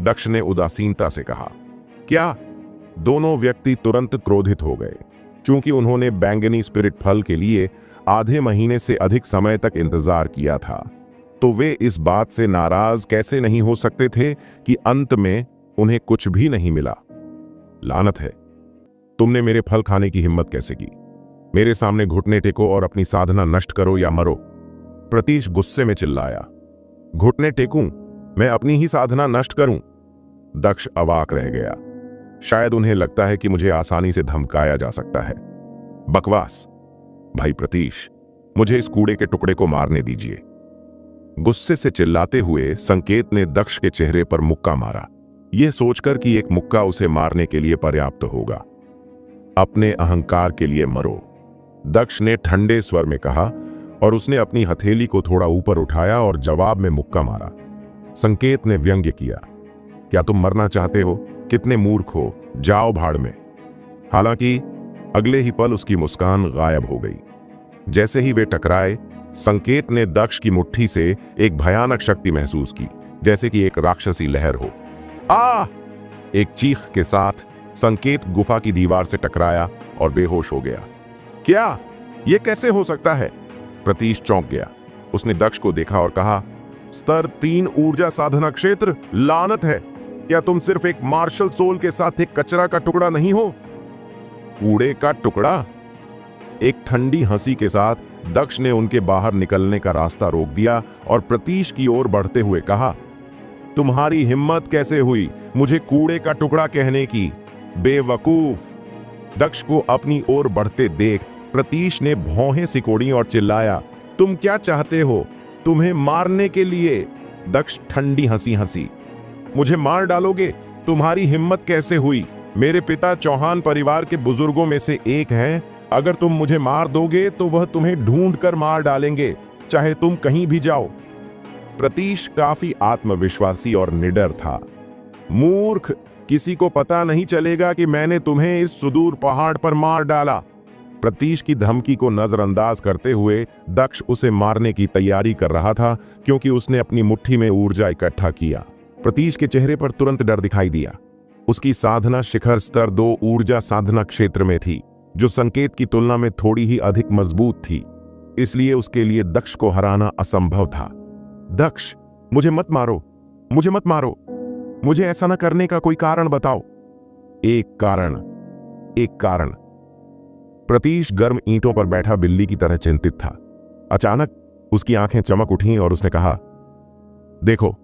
S1: दक्ष ने उदासीनता से कहा। क्या? दोनों व्यक्ति तुरंत क्रोधित हो गए। चूंकि उन्होंने बैंगनी स्पिरिट फल के लिए आधे महीने से अधिक समय तक इंतजार किया था, तो वे इस बात से नाराज कैसे नहीं हो सकते थे कि अंत में उन्हें कुछ भी नहीं मिला। लानत है, तुमने मेरे फल खाने की हिम्मत कैसे की? मेरे सामने घुटने टेको और अपनी साधना नष्ट करो या मरो, प्रतीश गुस्से में चिल्लाया। घुटने टेकूं? मैं अपनी ही साधना नष्ट करूं? दक्ष अवाक रह गया। शायद उन्हें लगता है कि मुझे आसानी से धमकाया जा सकता है। बकवास। भाई प्रतीश, मुझे इस कूड़े के टुकड़े को मारने दीजिए। गुस्से से चिल्लाते हुए संकेत ने दक्ष के चेहरे पर मुक्का मारा, यह सोचकर कि एक मुक्का उसे मारने के लिए पर्याप्त होगा। अपने अहंकार के लिए मरो, दक्ष ने ठंडे स्वर में कहा और उसने अपनी हथेली को थोड़ा ऊपर उठाया और जवाब में मुक्का मारा। संकेत ने व्यंग्य किया, क्या तुम मरना चाहते हो? कितने मूर्ख हो, जाओ भाड़ में। हालांकि अगले ही पल उसकी मुस्कान गायब हो गई। जैसे ही वे टकराए, संकेत ने दक्ष की मुट्ठी से एक भयानक शक्ति महसूस की, जैसे कि एक राक्षसी लहर हो। आ! एक चीख के साथ संकेत गुफा की दीवार से टकराया और बेहोश हो गया। क्या? यह कैसे हो सकता है? प्रतीश चौंक गया। उसने दक्ष को देखा और कहा, स्तर 3 ऊर्जा साधना क्षेत्र? लानत है, क्या तुम सिर्फ एक मार्शल सोल के साथ एक कचरा का टुकड़ा नहीं हो? कूड़े का टुकड़ा? एक ठंडी हंसी के साथ दक्ष ने उनके बाहर निकलने का रास्ता रोक दिया और प्रतीश की ओर बढ़ते हुए कहा, तुम्हारी हिम्मत कैसे हुई मुझे कूड़े का टुकड़ा कहने की, बेवकूफ। दक्ष को अपनी ओर बढ़ते देख प्रतीश ने भौहें सिकोड़ी और चिल्लाया, तुम क्या चाहते हो? तुम्हें मारने के लिए। दक्ष ठंडी हंसी हंसी, मुझे मार डालोगे? तुम्हारी हिम्मत कैसे हुई? मेरे पिता चौहान परिवार के बुजुर्गों में से एक हैं। अगर तुम मुझे मार दोगे तो वह तुम्हें ढूंढ कर मार डालेंगे, चाहे तुम कहीं भी जाओ। प्रतीश काफी आत्मविश्वासी और निडर था। मूर्ख, किसी को पता नहीं चलेगा कि मैंने तुम्हें इस सुदूर पहाड़ पर मार डाला। प्रतीश की धमकी को नजरअंदाज करते हुए दक्ष उसे मारने की तैयारी कर रहा था, क्योंकि उसने अपनी मुट्ठी में ऊर्जा इकट्ठा किया। प्रतीश के चेहरे पर तुरंत डर दिखाई दिया। उसकी साधना शिखर स्तर 2 ऊर्जा साधना क्षेत्र में थी, जो संकेत की तुलना में थोड़ी ही अधिक मजबूत थी। इसलिए उसके लिए दक्ष को हराना असंभव था। दक्ष, मुझे मत मारो, मुझे मत मारो, मुझे ऐसा न करने का कोई कारण बताओ। एक कारण। प्रतीश गर्म ईंटों पर बैठा बिल्ली की तरह चिंतित था। अचानक उसकी आंखें चमक उठीं और उसने कहा, देखो,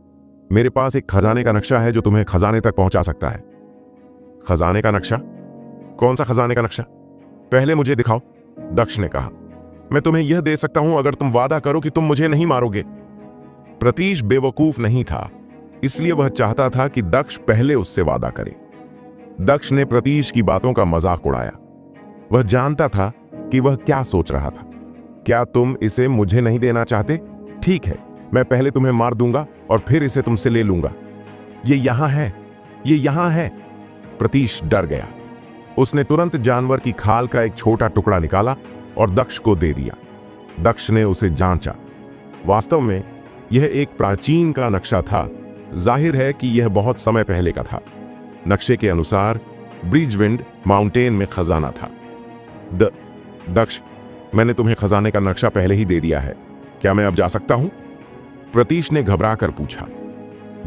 S1: मेरे पास एक खजाने का नक्शा है जो तुम्हें खजाने तक पहुंचा सकता है। खजाने का नक्शा? कौन सा खजाने का नक्शा? पहले मुझे दिखाओ, दक्ष ने कहा। मैं तुम्हें यह दे सकता हूं अगर तुम वादा करो कि तुम मुझे नहीं मारोगे। प्रतीश बेवकूफ नहीं था, इसलिए वह चाहता था कि दक्ष पहले उससे वादा करे। दक्ष ने प्रतीश की बातों का मजाक उड़ाया। वह जानता था कि वह क्या सोच रहा था। क्या तुम इसे मुझे नहीं देना चाहते? ठीक है, मैं पहले तुम्हें मार दूंगा और फिर इसे तुमसे ले लूंगा। ये यहां है, ये यहां है। प्रतीश डर गया। उसने तुरंत जानवर की खाल का एक छोटा टुकड़ा निकाला और दक्ष को दे दिया। दक्ष ने उसे जांचा। वास्तव में यह एक प्राचीन का नक्शा था। जाहिर है कि यह बहुत समय पहले का था। नक्शे के अनुसार ब्रिजविंड माउंटेन में खजाना था। दक्ष, मैंने तुम्हें खजाने का नक्शा पहले ही दे दिया है, क्या मैं अब जा सकता हूं? प्रतीश ने घबरा कर पूछा।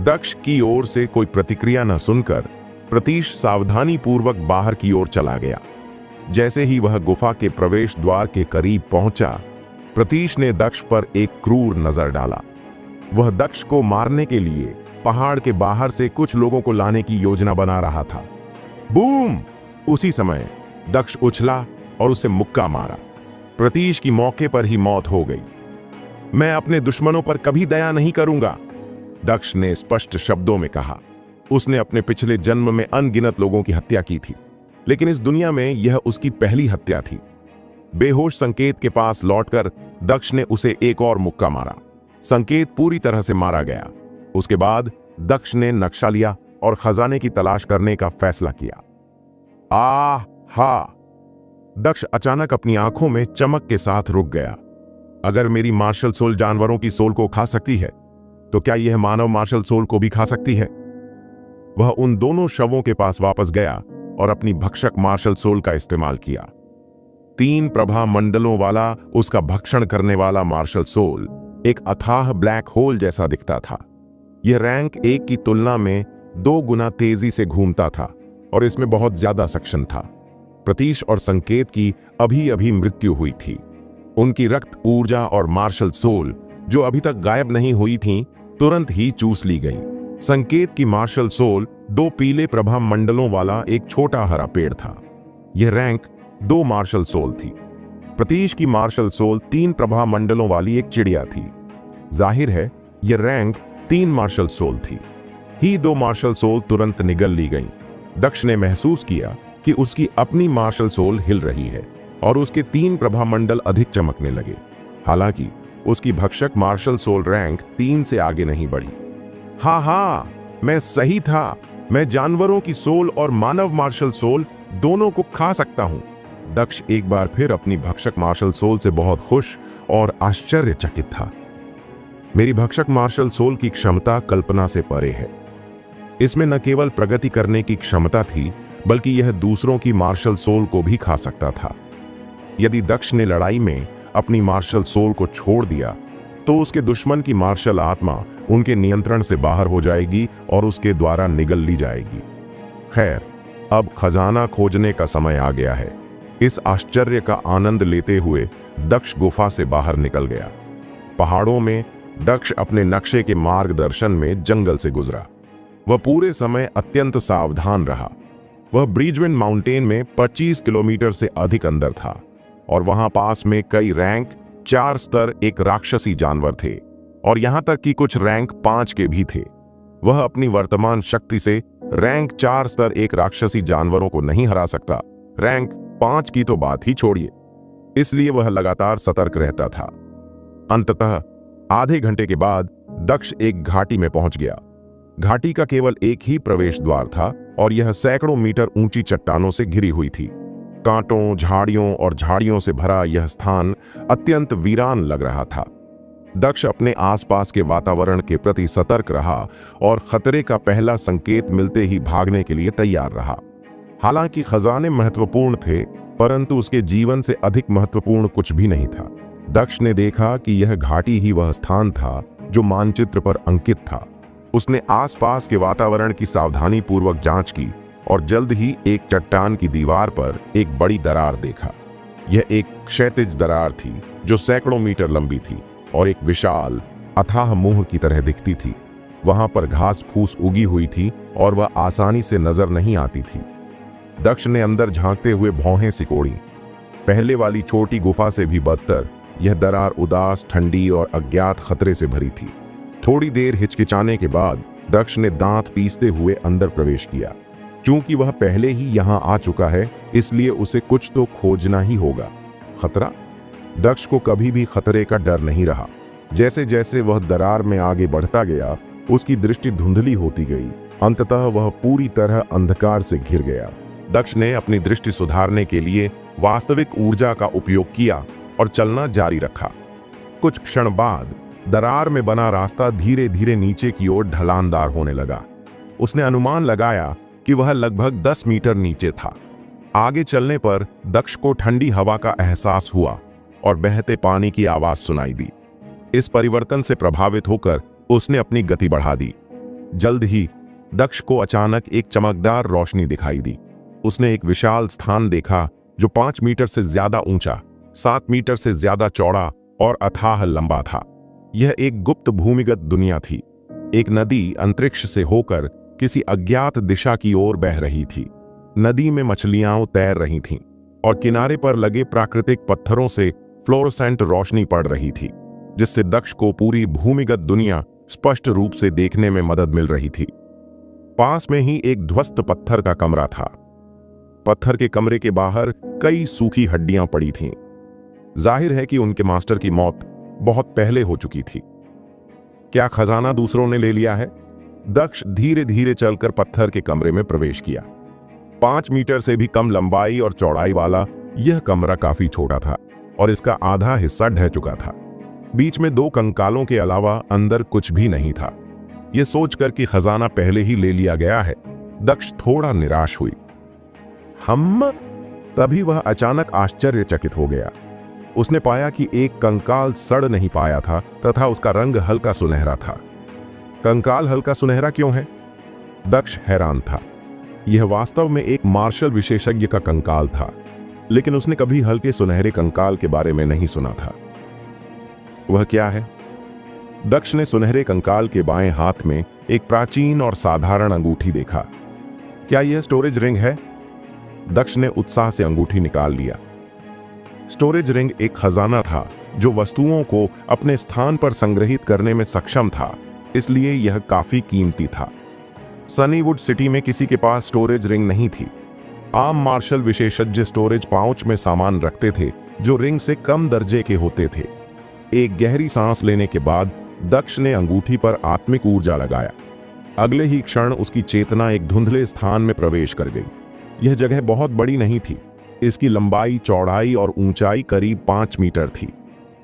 S1: दक्ष की ओर से कोई प्रतिक्रिया न सुनकर प्रतीश सावधानी पूर्वक बाहर की ओर चला गया। जैसे ही वह गुफा के प्रवेश द्वार के करीब पहुंचा, प्रतीश ने दक्ष पर एक क्रूर नजर डाला। वह दक्ष को मारने के लिए पहाड़ के बाहर से कुछ लोगों को लाने की योजना बना रहा था। बूम! उसी समय दक्ष उछला और उसे मुक्का मारा। प्रतीश की मौके पर ही मौत हो गई। मैं अपने दुश्मनों पर कभी दया नहीं करूंगा, दक्ष ने स्पष्ट शब्दों में कहा। उसने अपने पिछले जन्म में अनगिनत लोगों की हत्या की थी, लेकिन इस दुनिया में यह उसकी पहली हत्या थी। बेहोश संकेत के पास लौटकर दक्ष ने उसे एक और मुक्का मारा। संकेत पूरी तरह से मारा गया। उसके बाद दक्ष ने नक्शा लिया और खजाने की तलाश करने का फैसला किया। हा! दक्ष अचानक अपनी आंखों में चमक के साथ रुक गया। अगर मेरी मार्शल सोल जानवरों की सोल को खा सकती है, तो क्या यह मानव मार्शल सोल को भी खा सकती है? वह उन दोनों शवों के पास वापस गया और अपनी भक्षक मार्शल सोल का इस्तेमाल किया। 3 प्रभा मंडलों वाला उसका भक्षण करने वाला मार्शल सोल एक अथाह ब्लैक होल जैसा दिखता था। यह रैंक 1 की तुलना में 2 गुना तेजी से घूमता था और इसमें बहुत ज्यादा सक्शन था। प्रतीश और संकेत की अभी अभी मृत्यु हुई थी। उनकी रक्त ऊर्जा और मार्शल सोल, जो अभी तक गायब नहीं हुई थीं, तुरंत ही चूस ली गई। संकेत की मार्शल सोल 2 पीले प्रभा मंडलों वाला एक छोटा हरा पेड़ था। यह रैंक 2 मार्शल सोल थी। प्रतीश की मार्शल सोल 3 प्रभा मंडलों वाली एक चिड़िया थी। जाहिर है यह रैंक 3 मार्शल सोल थी। ही 2 मार्शल सोल तुरंत निगल ली गईं। दक्ष ने महसूस किया कि उसकी अपनी मार्शल सोल हिल रही है और उसके 3 प्रभा मंडल अधिक चमकने लगे। हालांकि उसकी भक्षक मार्शल सोल रैंक 3 से आगे नहीं बढ़ी। हाँ, मैं सही था। मैं जानवरों की सोल और मानव मार्शल सोल दोनों को खा सकता हूं। दक्ष एक बार फिर अपनी भक्षक मार्शल सोल से बहुत खुश और आश्चर्यचकित था। मेरी भक्षक मार्शल सोल की क्षमता कल्पना से परे है। इसमें न केवल प्रगति करने की क्षमता थी, बल्कि यह दूसरों की मार्शल सोल को भी खा सकता था। यदि दक्ष ने लड़ाई में अपनी मार्शल सोल को छोड़ दिया, तो उसके दुश्मन की मार्शल आत्मा उनके नियंत्रण से बाहर हो जाएगी और उसके द्वारा निगल ली जाएगी। खैर, अब खजाना खोजने का समय आ गया है। इस आश्चर्य का आनंद लेते हुए दक्ष गुफा से बाहर निकल गया। पहाड़ों में दक्ष अपने नक्शे के मार्गदर्शन में जंगल से गुजरा। वह पूरे समय अत्यंत सावधान रहा। वह ब्रिजविंड माउंटेन में 25 किलोमीटर से अधिक अंदर था और वहां पास में कई रैंक 4 स्तर एक राक्षसी जानवर थे और यहां तक कि कुछ रैंक 5 के भी थे। वह अपनी वर्तमान शक्ति से रैंक 4 स्तर एक राक्षसी जानवरों को नहीं हरा सकता। रैंक 5 की तो बात ही छोड़िए। इसलिए वह लगातार सतर्क रहता था। अंततः आधे घंटे के बाद दक्ष एक घाटी में पहुंच गया। घाटी का केवल एक ही प्रवेश द्वार था और यह सैकड़ों मीटर ऊंची चट्टानों से घिरी हुई थी। कांटों, झाड़ियों और झाड़ियों से भरा यह स्थान अत्यंत वीरान लग रहा था। दक्ष अपने आसपास के वातावरण के प्रति सतर्क रहा और खतरे का पहला संकेत मिलते ही भागने के लिए तैयार रहा। हालांकि खजाने महत्वपूर्ण थे, परंतु उसके जीवन से अधिक महत्वपूर्ण कुछ भी नहीं था। दक्ष ने देखा कि यह घाटी ही वह स्थान था जो मानचित्र पर अंकित था। उसने आसपास के वातावरण की सावधानी पूर्वक जांच की और जल्द ही एक चट्टान की दीवार पर एक बड़ी दरार देखा। यह एक क्षैतिज दरार थी जो सैकड़ों मीटर लंबी थी और एक विशाल अथाह मुंह की तरह दिखती थी। वहां पर घास फूस उगी हुई थी और वह आसानी से नजर नहीं आती थी। दक्ष ने अंदर झांकते हुए भौहें सिकोड़ी। पहले वाली छोटी गुफा से भी बदतर यह दरार उदास, ठंडी और अज्ञात खतरे से भरी थी। थोड़ी देर हिचकिचाने के बाद दक्ष ने दांत पीसते हुए अंदर प्रवेश किया। चूंकि वह पहले ही यहां आ चुका है, इसलिए उसे कुछ तो खोजना ही होगा। खतरा? दक्ष को कभी भी खतरे का डर नहीं रहा। जैसे जैसे वह दरार में आगे बढ़ता गया, उसकी दृष्टि धुंधली होती गई। अंततः वह पूरी तरह अंधकार से घिर गया। दक्ष ने अपनी दृष्टि सुधारने के लिए वास्तविक ऊर्जा का उपयोग किया और चलना जारी रखा। कुछ क्षण बाद दरार में बना रास्ता धीरे धीरे नीचे की ओर ढलानदार होने लगा। उसने अनुमान लगाया कि वह लगभग 10 मीटर नीचे था। आगे चलने पर दक्ष को ठंडी हवा का एहसास हुआ और बहते पानी की आवाज सुनाई दी। इस परिवर्तन से प्रभावित होकर उसने अपनी गति बढ़ा दी। जल्द ही दक्ष को अचानक एक चमकदार रोशनी दिखाई दी। उसने एक विशाल स्थान देखा जो 5 मीटर से ज्यादा ऊंचा, 7 मीटर से ज्यादा चौड़ा और अथाह लंबा था। यह एक गुप्त भूमिगत दुनिया थी। एक नदी अंतरिक्ष से होकर किसी अज्ञात दिशा की ओर बह रही थी। नदी में मछलियां तैर रही थीं और किनारे पर लगे प्राकृतिक पत्थरों से फ्लोरोसेंट रोशनी पड़ रही थी, जिससे दक्ष को पूरी भूमिगत दुनिया स्पष्ट रूप से देखने में मदद मिल रही थी। पास में ही एक ध्वस्त पत्थर का कमरा था। पत्थर के कमरे के बाहर कई सूखी हड्डियां पड़ी थीं। जाहिर है कि उनके मास्टर की मौत बहुत पहले हो चुकी थी। क्या खजाना दूसरों ने ले लिया है? दक्ष धीरे धीरे चलकर पत्थर के कमरे में प्रवेश किया। 5 मीटर से भी कम लंबाई और चौड़ाई वाला यह कमरा काफी छोटा था और इसका आधा हिस्सा ढह चुका था। बीच में 2 कंकालों के अलावा अंदर कुछ भी नहीं था। यह सोचकर कि खजाना पहले ही ले लिया गया है, दक्ष थोड़ा निराश हुई। तभी वह अचानक आश्चर्यचकित हो गया। उसने पाया कि एक कंकाल सड़ नहीं पाया था तथा उसका रंग हल्का सुनहरा था। कंकाल हल्का सुनहरा क्यों है? दक्ष हैरान था। यह वास्तव में एक मार्शल विशेषज्ञ का कंकाल था, लेकिन उसने कभी हल्के सुनहरे कंकाल के बारे में नहीं सुना था। वह क्या है? दक्ष ने सुनहरे कंकाल के बाएं हाथ में एक प्राचीन और साधारण अंगूठी देखा। क्या यह स्टोरेज रिंग है? दक्ष ने उत्साह से अंगूठी निकाल लिया। स्टोरेज रिंग एक खजाना था जो वस्तुओं को अपने स्थान पर संग्रहित करने में सक्षम था, इसलिए यह काफी कीमती था। सनीवुड सिटी में किसी के पास स्टोरेज रिंग नहीं थी। आम मार्शल विशेषज्ञ स्टोरेज पाउच में सामान रखते थे जो रिंग से कम दर्जे के होते थे। एक गहरी सांस लेने के बाद दक्ष ने अंगूठी पर आत्मिक ऊर्जा लगाया। अगले ही क्षण उसकी चेतना एक धुंधले स्थान में प्रवेश कर गई। यह जगह बहुत बड़ी नहीं थी। इसकी लंबाई, चौड़ाई और ऊंचाई करीब 5 मीटर थी।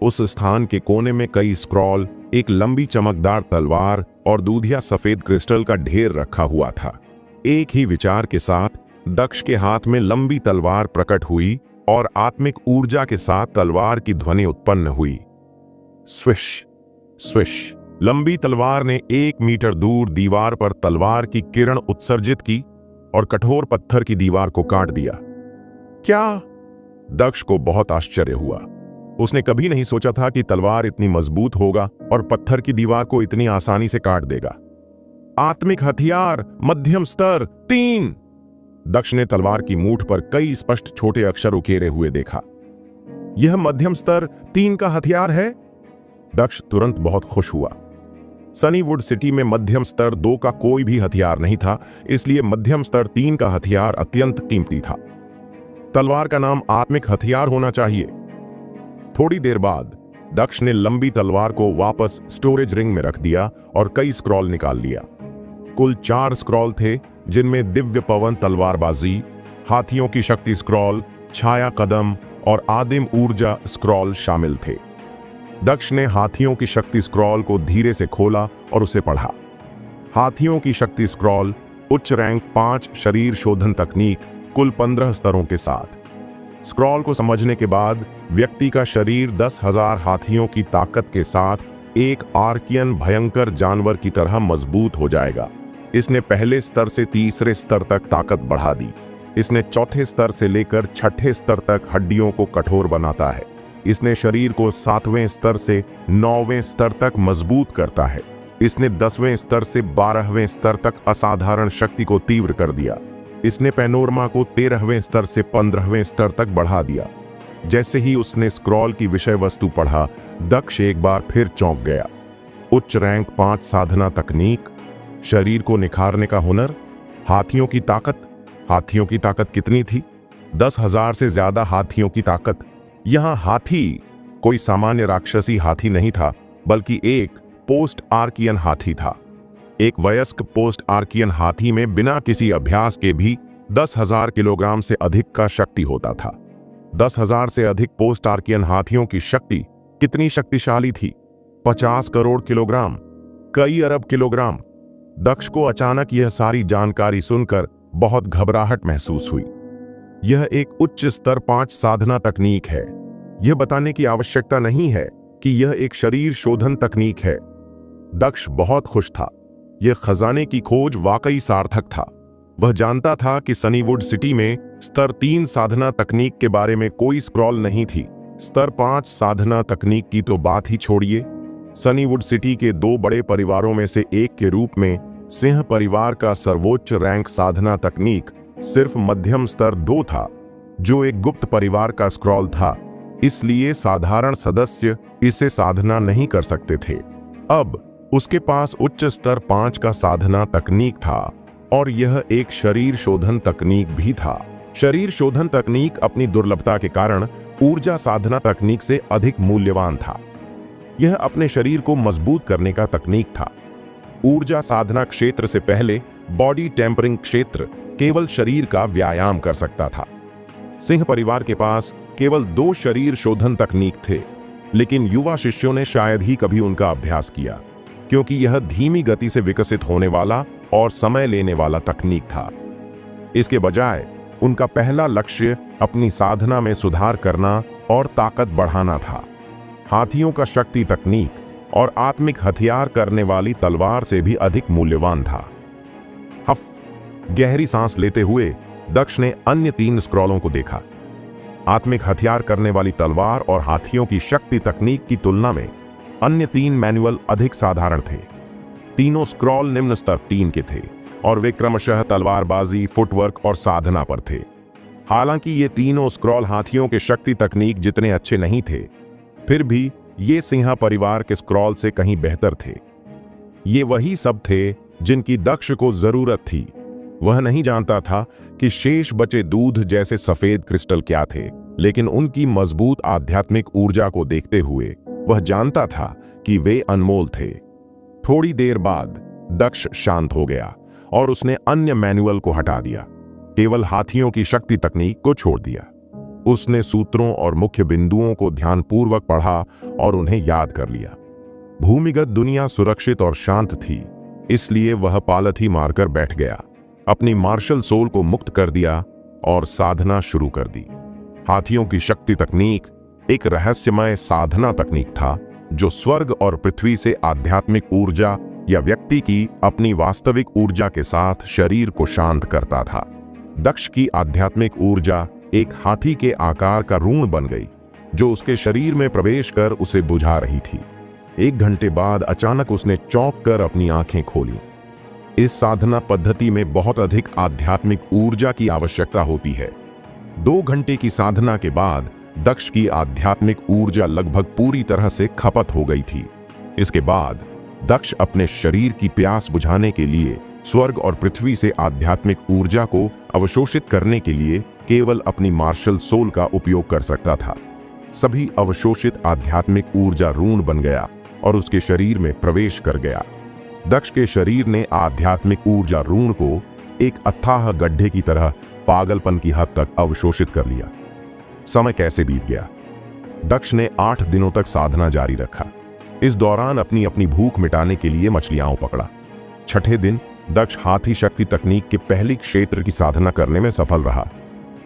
S1: उस स्थान के कोने में कई स्क्रॉल, एक लंबी चमकदार तलवार और दूधिया सफेद क्रिस्टल का ढेर रखा हुआ था। एक ही विचार के साथ दक्ष के हाथ में लंबी तलवार प्रकट हुई और आत्मिक ऊर्जा के साथ तलवार की ध्वनि उत्पन्न हुई। Swish swish. लंबी तलवार ने 1 मीटर दूर दीवार पर तलवार की किरण उत्सर्जित की और कठोर पत्थर की दीवार को काट दिया। क्या? दक्ष को बहुत आश्चर्य हुआ। उसने कभी नहीं सोचा था कि तलवार इतनी मजबूत होगा और पत्थर की दीवार को इतनी आसानी से काट देगा। आत्मिक हथियार मध्यम स्तर 3। दक्ष ने तलवार की मूठ पर कई स्पष्ट छोटे अक्षर उकेरे हुए देखा। यह मध्यम स्तर 3 का हथियार है? दक्ष तुरंत बहुत खुश हुआ। सनीवुड सिटी में मध्यम स्तर 2 का कोई भी हथियार नहीं था, इसलिए मध्यम स्तर 3 का हथियार अत्यंत कीमती था। तलवार का नाम आत्मिक हथियार होना चाहिए। थोड़ी देर बाद दक्ष ने लंबी तलवार को वापस स्टोरेज रिंग में रख दिया और कई स्क्रॉल निकाल लिया। कुल 4 स्क्रॉल थे, जिनमें दिव्य पवन तलवारबाजी, हाथियों की शक्ति स्क्रॉल, छाया कदम और आदिम ऊर्जा स्क्रॉल शामिल थे। दक्ष ने हाथियों की शक्ति स्क्रॉल को धीरे से खोला और उसे पढ़ा। हाथियों की शक्ति स्क्रॉल, उच्च रैंक 5 शरीर शोधन तकनीक, कुल 15 स्तरों के साथ। स्क्रॉल को समझने के बाद व्यक्ति का शरीर 10,000 हाथियों की ताकत के साथ एक आर्कियन भयंकर जानवर की तरह मजबूत हो जाएगा। इसने पहले स्तर से तीसरे स्तर तक ताकत बढ़ा दी। इसने चौथे स्तर से लेकर 6ठे स्तर तक हड्डियों को कठोर बनाता है। इसने शरीर को 7वें स्तर से 9वें स्तर तक मजबूत करता है। इसने 10वें स्तर से 12वें स्तर तक असाधारण शक्ति को तीव्र कर दिया। इसने पैनोरमा को 13वें स्तर से 15वें स्तर तक बढ़ा दिया। जैसे ही उसने स्क्रॉल की विषय वस्तु पढ़ा, दक्ष एक बार फिर चौंक गया। उच्च रैंक 5 साधना तकनीक, शरीर को निखारने का हुनर, हाथियों की ताकत। हाथियों की ताकत कितनी थी? 10,000 से ज्यादा हाथियों की ताकत। यहां हाथी कोई सामान्य राक्षसी हाथी नहीं था, बल्कि एक पोस्ट आर्कियन हाथी था। एक वयस्क पोस्ट आर्कियन हाथी में बिना किसी अभ्यास के भी 10,000 किलोग्राम से अधिक का शक्ति होता था। 10,000 से अधिक पोस्ट आर्कियन हाथियों की शक्ति कितनी शक्तिशाली थी? 50 करोड़ किलोग्राम, कई अरब किलोग्राम। दक्ष को अचानक यह सारी जानकारी सुनकर बहुत घबराहट महसूस हुई। यह एक उच्च स्तर 5 साधना तकनीक है। यह बताने की आवश्यकता नहीं है कि यह एक शरीर शोधन तकनीक है। दक्ष बहुत खुश था। यह खजाने की खोज वाकई सार्थक था। वह जानता था कि सनीवुड सिटी में स्तर 3 साधना तकनीक के बारे में कोई स्क्रॉल नहीं थी। स्तर 5 साधना तकनीक की तो बात ही छोड़िए। सनीवुड सिटी के 2 बड़े परिवारों में से एक के रूप में सिंह परिवार का सर्वोच्च रैंक साधना तकनीक सिर्फ मध्यम स्तर 2 था, जो एक गुप्त परिवार का स्क्रॉल था। इसलिए साधारण सदस्य इसे साधना नहीं कर सकते थे। अब उसके पास उच्च स्तर 5 का साधना तकनीक था और यह एक शरीर शोधन तकनीक भी था। शरीर शोधन तकनीक अपनी दुर्लभता के कारण ऊर्जा साधना तकनीक से अधिक मूल्यवान था। यह अपने शरीर को मजबूत करने का तकनीक था। ऊर्जा साधना क्षेत्र से पहले बॉडी टेम्परिंग क्षेत्र केवल शरीर का व्यायाम कर सकता था। सिंह परिवार के पास केवल 2 शरीर शोधन तकनीक थे, लेकिन युवा शिष्यों ने शायद ही कभी उनका अभ्यास किया, क्योंकि यह धीमी गति से विकसित होने वाला और समय लेने वाला तकनीक था। इसके बजाय उनका पहला लक्ष्य अपनी साधना में सुधार करना और ताकत बढ़ाना था। हाथियों का शक्ति तकनीक और आत्मिक हथियार करने वाली तलवार से भी अधिक मूल्यवान था। गहरी सांस लेते हुए दक्ष ने अन्य 3 स्क्रॉलों को देखा। आत्मिक हथियार करने वाली तलवार और हाथियों की शक्ति तकनीक की तुलना में अन्य 3 मैनुअल अधिक साधारण थे। तीनों स्क्रॉल निम्न स्तर 3 के थे और वे क्रमशः तलवारबाजी, फुटवर्क और साधना पर थे। हालांकि ये तीनों स्क्रॉल हाथियों के शक्ति तकनीक जितने अच्छे नहीं थे, फिर भी ये सिंह परिवार के स्क्रॉल से कहीं बेहतर थे। ये वही सब थे जिनकी दक्ष को जरूरत थी। वह नहीं जानता था कि शेष बचे दूध जैसे सफेद क्रिस्टल क्या थे, लेकिन उनकी मजबूत आध्यात्मिक ऊर्जा को देखते हुए वह जानता था कि वे अनमोल थे। थोड़ी देर बाद दक्ष शांत हो गया और उसने अन्य मैनुअल को हटा दिया, केवल हाथियों की शक्ति तकनीक को छोड़ दिया। उसने सूत्रों और मुख्य बिंदुओं को ध्यानपूर्वक पढ़ा और उन्हें याद कर लिया। भूमिगत दुनिया सुरक्षित और शांत थी, इसलिए वह पालथी मारकर बैठ गया, अपनी मार्शल सोल को मुक्त कर दिया और साधना शुरू कर दी। हाथियों की शक्ति तकनीक एक रहस्यमय साधना तकनीक था, जो स्वर्ग और पृथ्वी से आध्यात्मिक ऊर्जा या व्यक्ति की अपनी वास्तविक ऊर्जा के साथ शरीर को शांत करता था। दक्ष की आध्यात्मिक ऊर्जा एक हाथी के आकार का रून बन गई, जो उसके शरीर में प्रवेश कर उसे बुझा रही थी। 1 घंटे बाद अचानक उसने चौंक कर अपनी आंखें खोली। इस साधना पद्धति में बहुत अधिक आध्यात्मिक ऊर्जा की आवश्यकता होती है। 2 घंटे की साधना के बाद दक्ष की आध्यात्मिक ऊर्जा लगभग पूरी तरह से खपत हो गई थी। इसके बाद दक्ष अपने शरीर की प्यास बुझाने के लिए स्वर्ग और पृथ्वी से आध्यात्मिक ऊर्जा को अवशोषित करने के लिए केवल अपनी मार्शल सोल का उपयोग कर सकता था। सभी अवशोषित आध्यात्मिक ऊर्जा ऋण बन गया और उसके शरीर में प्रवेश कर गया। दक्ष के शरीर ने आध्यात्मिक ऊर्जा ऋण को एक अथाह गड्ढे की तरह पागलपन की हद तक अवशोषित कर लिया। समय कैसे बीत गया। दक्ष ने 8 दिनों तक साधना जारी रखा। इस दौरान अपनी अपनी भूख मिटाने के लिए मछलियां पकड़ा। 6ठे दिन दक्ष हाथी शक्ति तकनीक के पहली क्षेत्र की साधना करने में सफल रहा।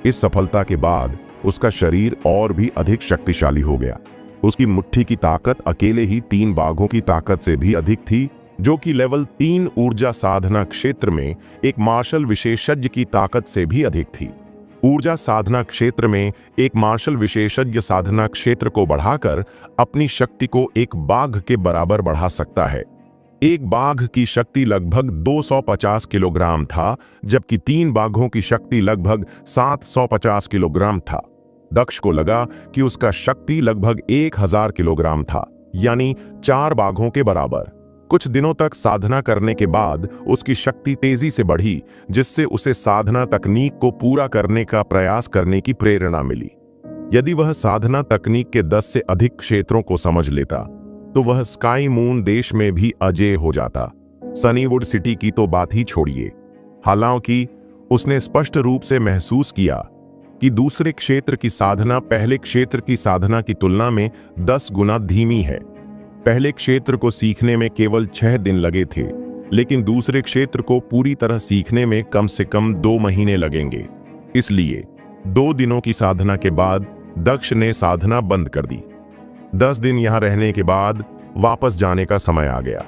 S1: इस सफलता के बाद उसका शरीर और भी अधिक शक्तिशाली हो गया। उसकी मुट्ठी की ताकत अकेले ही 3 बाघों की ताकत से भी अधिक थी, जो कि लेवल 3 ऊर्जा साधना क्षेत्र में एक मार्शल विशेषज्ञ की ताकत से भी अधिक थी। ऊर्जा साधना क्षेत्र में एक मार्शल विशेषज्ञ साधना क्षेत्र को बढ़ाकर अपनी शक्ति को एक बाघ के बराबर बढ़ा सकता है। एक बाघ की शक्ति लगभग 250 किलोग्राम था, जबकि 3 बाघों की शक्ति लगभग 750 किलोग्राम था। दक्ष को लगा कि उसका शक्ति लगभग 1000 किलोग्राम था, यानी 4 बाघों के बराबर। कुछ दिनों तक साधना करने के बाद उसकी शक्ति तेजी से बढ़ी, जिससे उसे साधना तकनीक को पूरा करने का प्रयास करने की प्रेरणा मिली। यदि वह साधना तकनीक के 10 से अधिक क्षेत्रों को समझ लेता तो वह स्काई मून देश में भी अजेय हो जाता। सनीवुड सिटी की तो बात ही छोड़िए। हालांकि उसने स्पष्ट रूप से महसूस किया कि दूसरे क्षेत्र की साधना पहले क्षेत्र की साधना की तुलना में 10 गुना धीमी है। पहले क्षेत्र को सीखने में केवल 6 दिन लगे थे, लेकिन दूसरे क्षेत्र को पूरी तरह सीखने में कम से कम 2 महीने लगेंगे। इसलिए 2 दिनों की साधना के बाद दक्ष ने साधना बंद कर दी। 10 दिन यहां रहने के बाद वापस जाने का समय आ गया।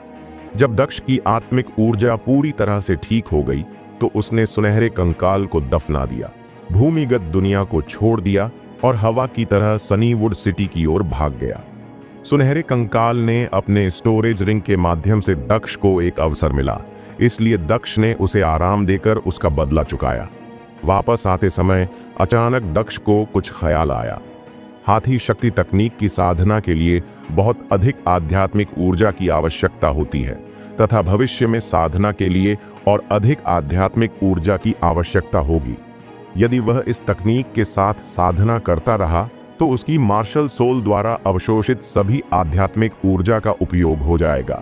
S1: जब दक्ष की आत्मिक ऊर्जा पूरी तरह से ठीक हो गई तो उसने सुनहरे कंकाल को दफना दिया, भूमिगत दुनिया को छोड़ दिया और हवा की तरह सनीवुड सिटी की ओर भाग गया। सुनहरे कंकाल ने अपने स्टोरेज रिंग के माध्यम से दक्ष को एक अवसर मिला, इसलिए दक्ष ने उसे आराम देकर उसका बदला चुकाया। वापस आते समय अचानक दक्ष को कुछ ख्याल आया। हाथी शक्ति तकनीक की साधना के लिए बहुत अधिक आध्यात्मिक ऊर्जा की आवश्यकता होती है तथा भविष्य में साधना के लिए और अधिक आध्यात्मिक ऊर्जा की आवश्यकता होगी। यदि वह इस तकनीक के साथ साधना करता रहा तो उसकी मार्शल सोल द्वारा अवशोषित सभी आध्यात्मिक ऊर्जा का उपयोग हो जाएगा।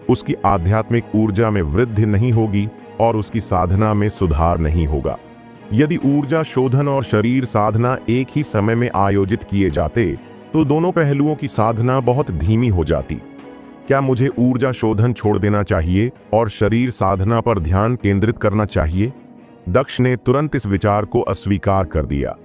S1: उसकी आध्यात्मिक ऊर्जा में वृद्धि नहीं होगी और उसकी साधना में सुधार नहीं होगा। यदि ऊर्जा शोधन और शरीर साधना एक ही समय में आयोजित किए जाते तो दोनों पहलुओं की साधना बहुत धीमी हो जाती। क्या मुझे ऊर्जा शोधन छोड़ देना चाहिए और शरीर साधना पर ध्यान केंद्रित करना चाहिए? दक्ष ने तुरंत इस विचार को अस्वीकार कर दिया।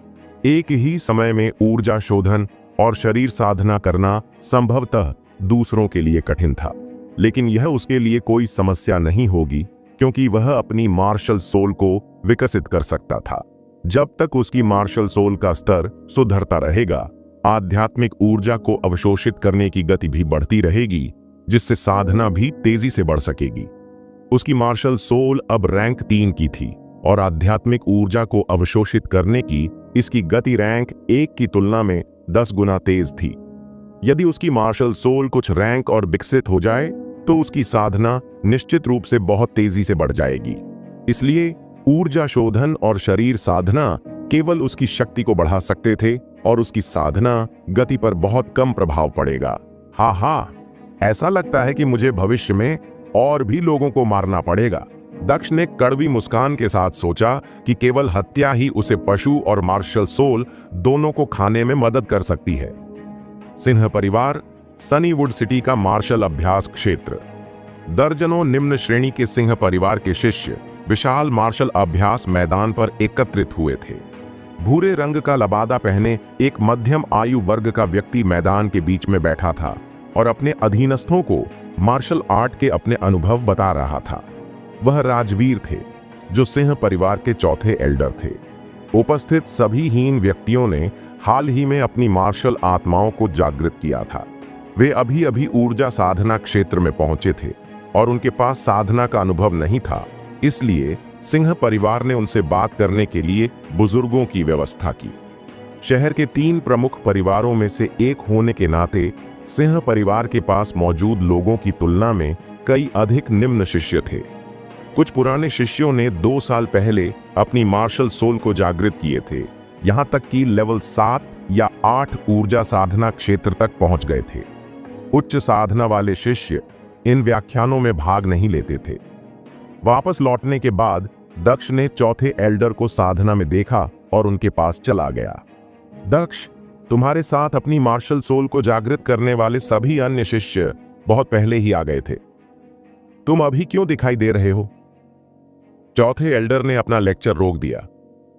S1: एक ही समय में ऊर्जा शोधन और शरीर साधना करना संभवतः दूसरों के लिए कठिन था, लेकिन यह उसके लिए कोई समस्या नहीं होगी क्योंकि वह अपनी मार्शल सोल को विकसित कर सकता था। जब तक उसकी मार्शल सोल का स्तर सुधरता रहेगा, आध्यात्मिक ऊर्जा को अवशोषित करने की गति भी बढ़ती रहेगी, जिससे साधना भी तेजी से बढ़ सकेगी। उसकी मार्शल सोल अब रैंक 3 की थी और आध्यात्मिक ऊर्जा को अवशोषित करने की इसकी गति रैंक 1 की तुलना में 10 गुना तेज थी। यदि उसकी मार्शल सोल कुछ रैंक और विकसित हो जाए तो उसकी साधना निश्चित रूप से बहुत तेजी से बढ़ जाएगी। इसलिए ऊर्जा शोधन और शरीर साधना केवल उसकी शक्ति को बढ़ा सकते थे और उसकी साधना गति पर बहुत कम प्रभाव पड़ेगा। हाँ, ऐसा लगता है कि मुझे भविष्य में और भी लोगों को मारना पड़ेगा। दक्ष ने कड़वी मुस्कान के साथ सोचा कि केवल हत्या ही उसे पशु और मार्शल सोल दोनों को खाने में मदद कर सकती है। सिंह परिवार, सनीवुड सिटी का मार्शल अभ्यास क्षेत्र। दर्जनों निम्न श्रेणी के सिंह परिवार के शिष्य विशाल मार्शल अभ्यास मैदान पर एकत्रित हुए थे। भूरे रंग का लबादा पहने एक मध्यम आयु वर्ग का व्यक्ति मैदान के बीच में बैठा था और अपने अधीनस्थों को मार्शल आर्ट के अपने अनुभव बता रहा था। वह राजवीर थे जो सिंह परिवार के चौथे एल्डर थे। उपस्थित सभी हीन व्यक्तियों ने हाल ही में अपनी मार्शल आत्माओं को जागृत किया था। वे अभी अभी ऊर्जा साधना क्षेत्र में पहुंचे थे और उनके पास साधना का अनुभव नहीं था, इसलिए सिंह परिवार ने उनसे बात करने के लिए बुजुर्गों की व्यवस्था की। शहर के 3 प्रमुख परिवारों में से एक होने के नाते सिंह परिवार के पास मौजूद लोगों की तुलना में कई अधिक निम्न शिष्य थे। कुछ पुराने शिष्यों ने 2 साल पहले अपनी मार्शल सोल को जागृत किए थे, यहां तक कि लेवल 7 या 8 ऊर्जा साधना क्षेत्र तक पहुंच गए थे। उच्च साधना वाले शिष्य इन व्याख्यानों में भाग नहीं लेते थे। वापस लौटने के बाद दक्ष ने चौथे एल्डर को साधना में देखा और उनके पास चला गया। दक्ष, तुम्हारे साथ अपनी मार्शल सोल को जागृत करने वाले सभी अन्य शिष्य बहुत पहले ही आ गए थे। तुम अभी क्यों दिखाई दे रहे हो? चौथे एल्डर ने अपना लेक्चर रोक दिया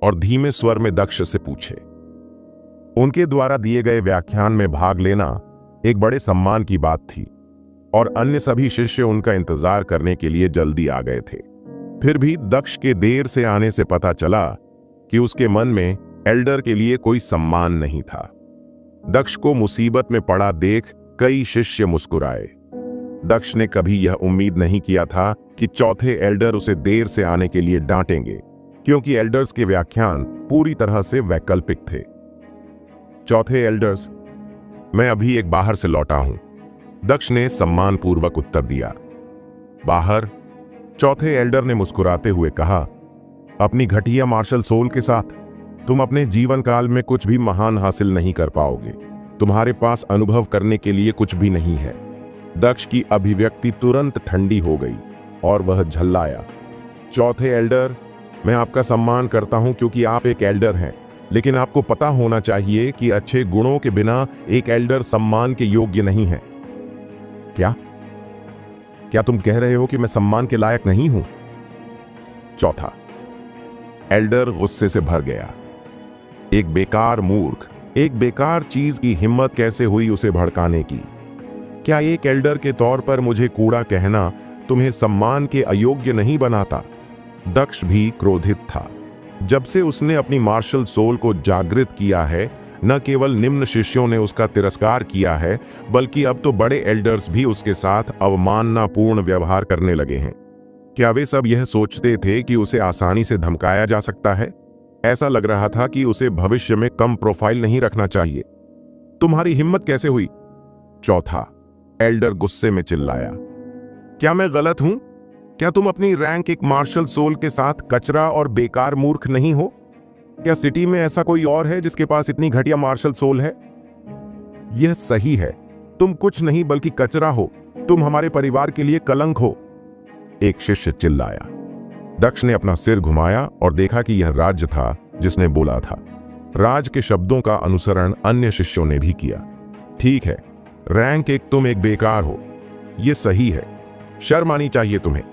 S1: और धीमे स्वर में दक्ष से पूछे। उनके द्वारा दिए गए व्याख्यान में भाग लेना एक बड़े सम्मान की बात थी और अन्य सभी शिष्य उनका इंतजार करने के लिए जल्दी आ गए थे। फिर भी दक्ष के देर से आने से पता चला कि उसके मन में एल्डर के लिए कोई सम्मान नहीं था। दक्ष को मुसीबत में पड़ा देख कई शिष्य मुस्कुराए। दक्ष ने कभी यह उम्मीद नहीं किया था कि चौथे एल्डर उसे देर से आने के लिए डांटेंगे, क्योंकि एल्डर्स के व्याख्यान पूरी तरह से वैकल्पिक थे। चौथे एल्डर्स, मैं अभी एक बाहर से लौटा हूं, दक्ष ने सम्मानपूर्वक उत्तर दिया। बाहर? चौथे एल्डर ने मुस्कुराते हुए कहा, अपनी घटिया मार्शल सोल के साथ तुम अपने जीवन काल में कुछ भी महान हासिल नहीं कर पाओगे। तुम्हारे पास अनुभव करने के लिए कुछ भी नहीं है। दक्ष की अभिव्यक्ति तुरंत ठंडी हो गई और वह झल्लाया। चौथे एल्डर, मैं आपका सम्मान करता हूं क्योंकि आप एक एल्डर हैं, लेकिन आपको पता होना चाहिए कि अच्छे गुणों के बिना एक एल्डर सम्मान के योग्य नहीं है। क्या तुम कह रहे हो कि मैं सम्मान के लायक नहीं हूं? चौथा एल्डर गुस्से से भर गया। एक बेकार मूर्ख, एक बेकार चीज की हिम्मत कैसे हुई उसे भड़काने की? क्या एक एल्डर के तौर पर मुझे कूड़ा कहना तुम्हें सम्मान के अयोग्य नहीं बनाता? दक्ष भी क्रोधित था। जब से उसने अपनी मार्शल सोल को जागृत किया है, न केवल निम्न शिष्यों ने उसका तिरस्कार किया है, बल्कि अब तो बड़े एल्डर्स भी उसके साथ अवमाननापूर्ण व्यवहार करने लगे हैं। क्या वे सब यह सोचते थे कि उसे आसानी से धमकाया जा सकता है? ऐसा लग रहा था कि उसे भविष्य में कम प्रोफाइल नहीं रखना चाहिए। तुम्हारी हिम्मत कैसे हुई? चौथा एल्डर गुस्से में चिल्लाया। क्या मैं गलत हूं? क्या तुम अपनी रैंक एक मार्शल सोल के साथ कचरा और बेकार मूर्ख नहीं हो? क्या सिटी में ऐसा कोई और है जिसके पास इतनी घटिया मार्शल सोल है? यह सही है, तुम कुछ नहीं बल्कि कचरा हो। तुम हमारे परिवार के लिए कलंक हो। एक शिष्य चिल्लाया। दक्ष ने अपना सिर घुमाया और देखा कि यह राज था जिसने बोला था। राज के शब्दों का अनुसरण अन्य शिष्यों ने भी किया। ठीक है, रैंक एक तुम एक बेकार हो, यह सही है। शर्म आनी चाहिए तुम्हें।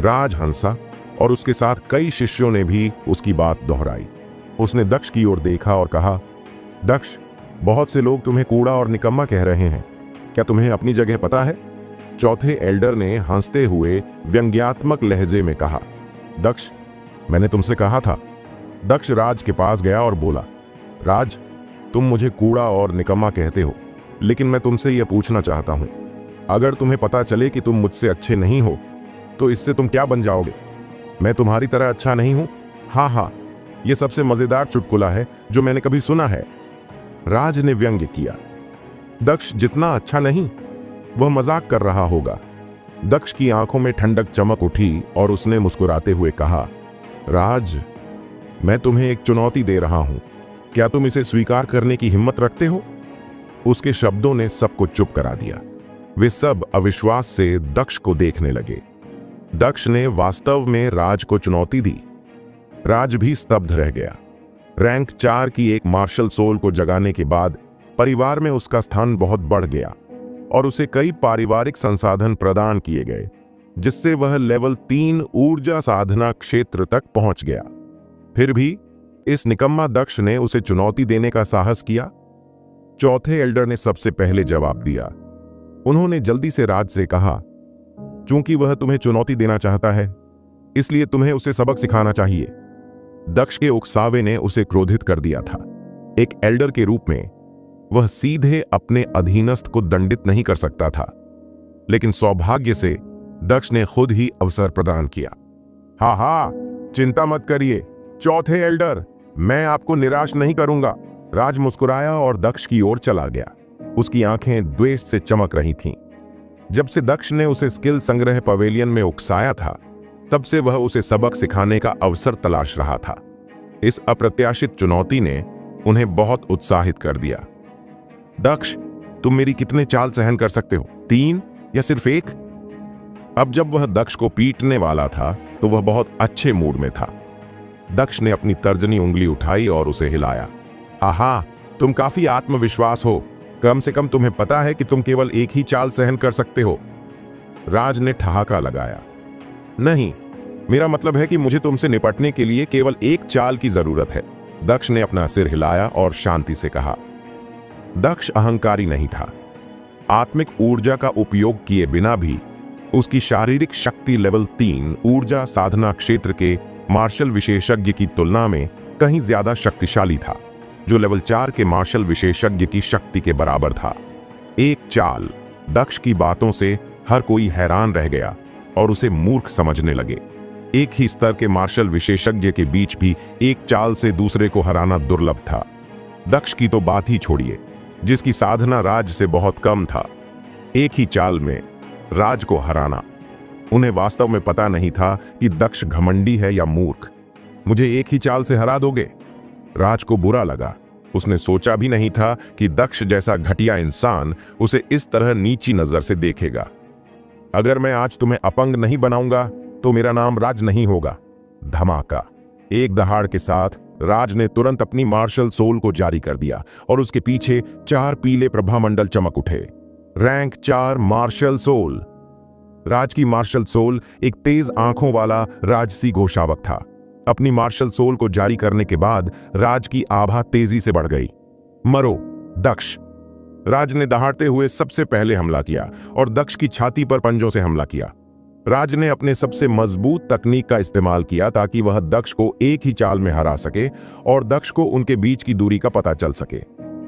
S1: राज हंसा और उसके साथ कई शिष्यों ने भी उसकी बात दोहराई। उसने दक्ष की ओर देखा और कहा, दक्ष, बहुत से लोग तुम्हें कूड़ा और निकम्मा कह रहे हैं। क्या तुम्हें अपनी जगह पता है? चौथे एल्डर ने हंसते हुए व्यंग्यात्मक लहजे में कहा, दक्ष, मैंने तुमसे कहा था। दक्ष राज के पास गया और बोला, राज, तुम मुझे कूड़ा और निकम्मा कहते हो, लेकिन मैं तुमसे यह पूछना चाहता हूं, अगर तुम्हें पता चले कि तुम मुझसे अच्छे नहीं हो, तो इससे तुम क्या बन जाओगे? मैं तुम्हारी तरह अच्छा नहीं हूं? हाँ, यह सबसे मजेदार चुटकुला है जो मैंने कभी सुना है। राज ने व्यंग्य किया। दक्ष जितना अच्छा नहीं, वह मजाक कर रहा होगा। दक्ष की आंखों में ठंडक चमक उठी और उसने मुस्कुराते हुए कहा, राज, मैं तुम्हें एक चुनौती दे रहा हूं। क्या तुम इसे स्वीकार करने की हिम्मत रखते हो? उसके शब्दों ने सबको चुप करा दिया। वे सब अविश्वास से दक्ष को देखने लगे। दक्ष ने वास्तव में राज को चुनौती दी। राज भी स्तब्ध रह गया। रैंक 4 की एक मार्शल सोल को जगाने के बाद परिवार में उसका स्थान बहुत बढ़ गया और उसे कई पारिवारिक संसाधन प्रदान किए गए, जिससे वह लेवल 3 ऊर्जा साधना क्षेत्र तक पहुंच गया। फिर भी इस निकम्मा दक्ष ने उसे चुनौती देने का साहस किया। चौथे एल्डर ने सबसे पहले जवाब दिया। उन्होंने जल्दी से राज से कहा, चूंकि वह तुम्हें चुनौती देना चाहता है, इसलिए तुम्हें उसे सबक सिखाना चाहिए। दक्ष के उकसावे ने उसे क्रोधित कर दिया था। एक एल्डर के रूप में वह सीधे अपने अधीनस्थ को दंडित नहीं कर सकता था, लेकिन सौभाग्य से दक्ष ने खुद ही अवसर प्रदान किया। हा, चिंता मत करिए चौथे एल्डर, मैं आपको निराश नहीं करूंगा। राज मुस्कुराया और दक्ष की ओर चला गया। उसकी आंखें द्वेष से चमक रही थीं। जब से दक्ष ने उसे स्किल संग्रह पवेलियन में उकसाया था, तब से वह उसे सबक सिखाने का अवसर तलाश रहा था। इस अप्रत्याशित चुनौती ने उन्हें बहुत उत्साहित कर दिया। दक्ष, तुम मेरी कितने चाल सहन कर सकते हो? 3 या सिर्फ 1? अब जब वह दक्ष को पीटने वाला था तो वह बहुत अच्छे मूड में था। दक्ष ने अपनी तर्जनी उंगली उठाई और उसे हिलाया। आहा, तुम काफी आत्मविश्वास हो। कम से कम तुम्हें पता है कि तुम केवल एक ही चाल सहन कर सकते हो। राज ने ठहाका लगाया। नहीं, मेरा मतलब है कि मुझे तुमसे निपटने के लिए केवल एक चाल की जरूरत है। दक्ष ने अपना सिर हिलाया और शांति से कहा। दक्ष अहंकारी नहीं था। आत्मिक ऊर्जा का उपयोग किए बिना भी उसकी शारीरिक शक्ति लेवल 3 ऊर्जा साधना क्षेत्र के मार्शल विशेषज्ञ की तुलना में कहीं ज्यादा शक्तिशाली था, जो लेवल 4 के मार्शल विशेषज्ञ की शक्ति के बराबर था। एक चाल। दक्ष की बातों से हर कोई हैरान रह गया और उसे मूर्ख समझने लगे। एक ही स्तर के मार्शल विशेषज्ञ के बीच भी एक चाल से दूसरे को हराना दुर्लभ था। दक्ष की तो बात ही छोड़िए, जिसकी साधना राज से बहुत कम था। एक ही चाल में राज को हराना। उन्हें वास्तव में पता नहीं था कि दक्ष घमंडी है या मूर्ख। मुझे एक ही चाल से हरा दोगे? राज को बुरा लगा। उसने सोचा भी नहीं था कि दक्ष जैसा घटिया इंसान उसे इस तरह नीची नजर से देखेगा। अगर मैं आज तुम्हें अपंग नहीं बनाऊंगा तो मेरा नाम राज नहीं होगा। धमाका। एक दहाड़ के साथ राज ने तुरंत अपनी मार्शल सोल को जारी कर दिया और उसके पीछे 4 पीले प्रभामंडल चमक उठे। Rank 4 martial soul. राज की मार्शल सोल एक तेज आंखों वाला राजसी घोषावक था। अपनी मार्शल सोल को जारी करने के बाद राज की आभा तेजी से बढ़ गई। मरो दक्ष। राज ने दहाड़ते हुए सबसे पहले हमला किया और दक्ष की छाती पर पंजों से हमला किया। राज ने अपने सबसे मजबूत तकनीक का इस्तेमाल किया ताकि वह दक्ष को एक ही चाल में हरा सके और दक्ष को उनके बीच की दूरी का पता चल सके।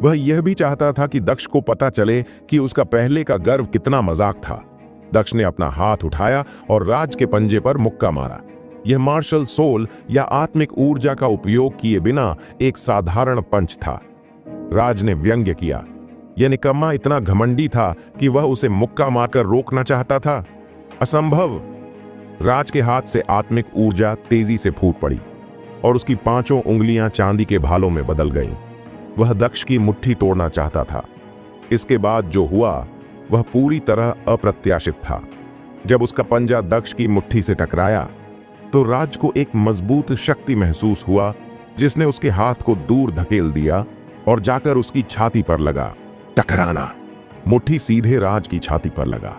S1: वह यह भी चाहता था कि दक्ष को पता चले कि उसका पहले का गर्व कितना मजाक था। दक्ष ने अपना हाथ उठाया और राज के पंजे पर मुक्का मारा। यह मार्शल सोल या आत्मिक ऊर्जा का उपयोग किए बिना एक साधारण पंच था। राज ने व्यंग्य किया। यह निकम्मा इतना घमंडी था कि वह उसे मुक्का मारकर रोकना चाहता था। असंभव। राज के हाथ से आत्मिक ऊर्जा तेजी से फूट पड़ी और उसकी 5 उंगलियां चांदी के भालों में बदल गईं। वह दक्ष की मुट्ठी तोड़ना चाहता था। इसके बाद जो हुआ वह पूरी तरह अप्रत्याशित था। जब उसका पंजा दक्ष की मुट्ठी से टकराया तो राज को एक मजबूत शक्ति महसूस हुआ जिसने उसके हाथ को दूर धकेल दिया और जाकर उसकी छाती पर लगा। टकराना। मुट्ठी सीधे राज की छाती पर लगा।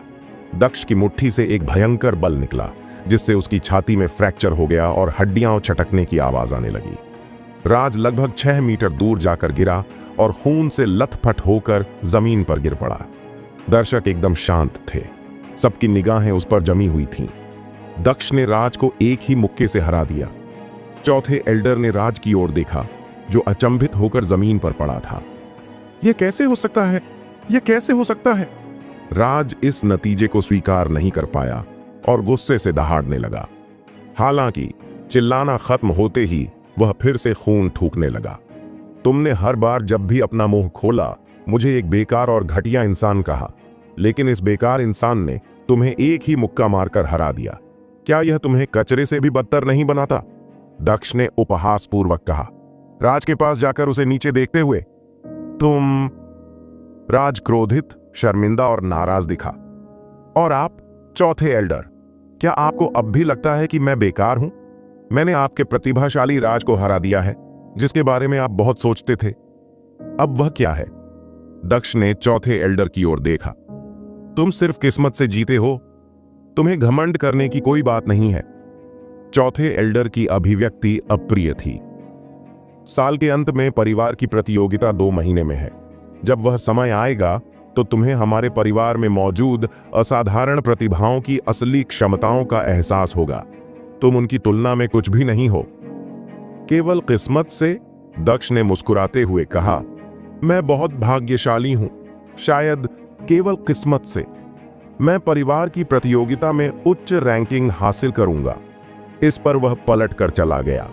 S1: दक्ष की मुट्ठी से एक भयंकर बल निकला जिससे उसकी छाती में फ्रैक्चर हो गया और हड्डियां छटकने की आवाज आने लगी। राज लगभग 6 मीटर दूर जाकर गिरा और खून से लथपथ होकर जमीन पर गिर पड़ा। दर्शक एकदम शांत थे। सबकी निगाहें उस पर जमी हुई थीं। दक्ष ने राज को एक ही मुक्के से हरा दिया। चौथे एल्डर ने राज की ओर देखा जो अचंभित होकर जमीन पर पड़ा था। यह कैसे हो सकता है? यह कैसे हो सकता है? राज इस नतीजे को स्वीकार नहीं कर पाया और गुस्से से दहाड़ने लगा। हालांकि चिल्लाना खत्म होते ही वह फिर से खून थूकने लगा। तुमने हर बार जब भी अपना मुंह खोला मुझे एक बेकार और घटिया इंसान कहा, लेकिन इस बेकार इंसान ने तुम्हें एक ही मुक्का मारकर हरा दिया। क्या यह तुम्हें कचरे से भी बदतर नहीं बनाता? दक्ष ने उपहास पूर्वक कहा, राज के पास जाकर उसे नीचे देखते हुए। तुम? राज क्रोधित, शर्मिंदा और नाराज दिखा। और आप, चौथे एल्डर, क्या आपको अब भी लगता है कि मैं बेकार हूं? मैंने आपके प्रतिभाशाली राज को हरा दिया है जिसके बारे में आप बहुत सोचते थे। अब वह क्या है? दक्ष ने चौथे एल्डर की ओर देखा। तुम सिर्फ किस्मत से जीते हो। तुम्हें घमंड करने की कोई बात नहीं है। चौथे एल्डर की अभिव्यक्ति अप्रिय थी। साल के अंत में परिवार की प्रतियोगिता 2 महीने में है। जब वह समय आएगा तो तुम्हें हमारे परिवार में मौजूद असाधारण प्रतिभाओं की असली क्षमताओं का एहसास होगा। तुम उनकी तुलना में कुछ भी नहीं हो। केवल किस्मत से? दक्ष ने मुस्कुराते हुए कहा, मैं बहुत भाग्यशाली हूं। शायद केवल किस्मत से मैं परिवार की प्रतियोगिता में उच्च रैंकिंग हासिल करूंगा। इस पर वह पलट कर चला गया।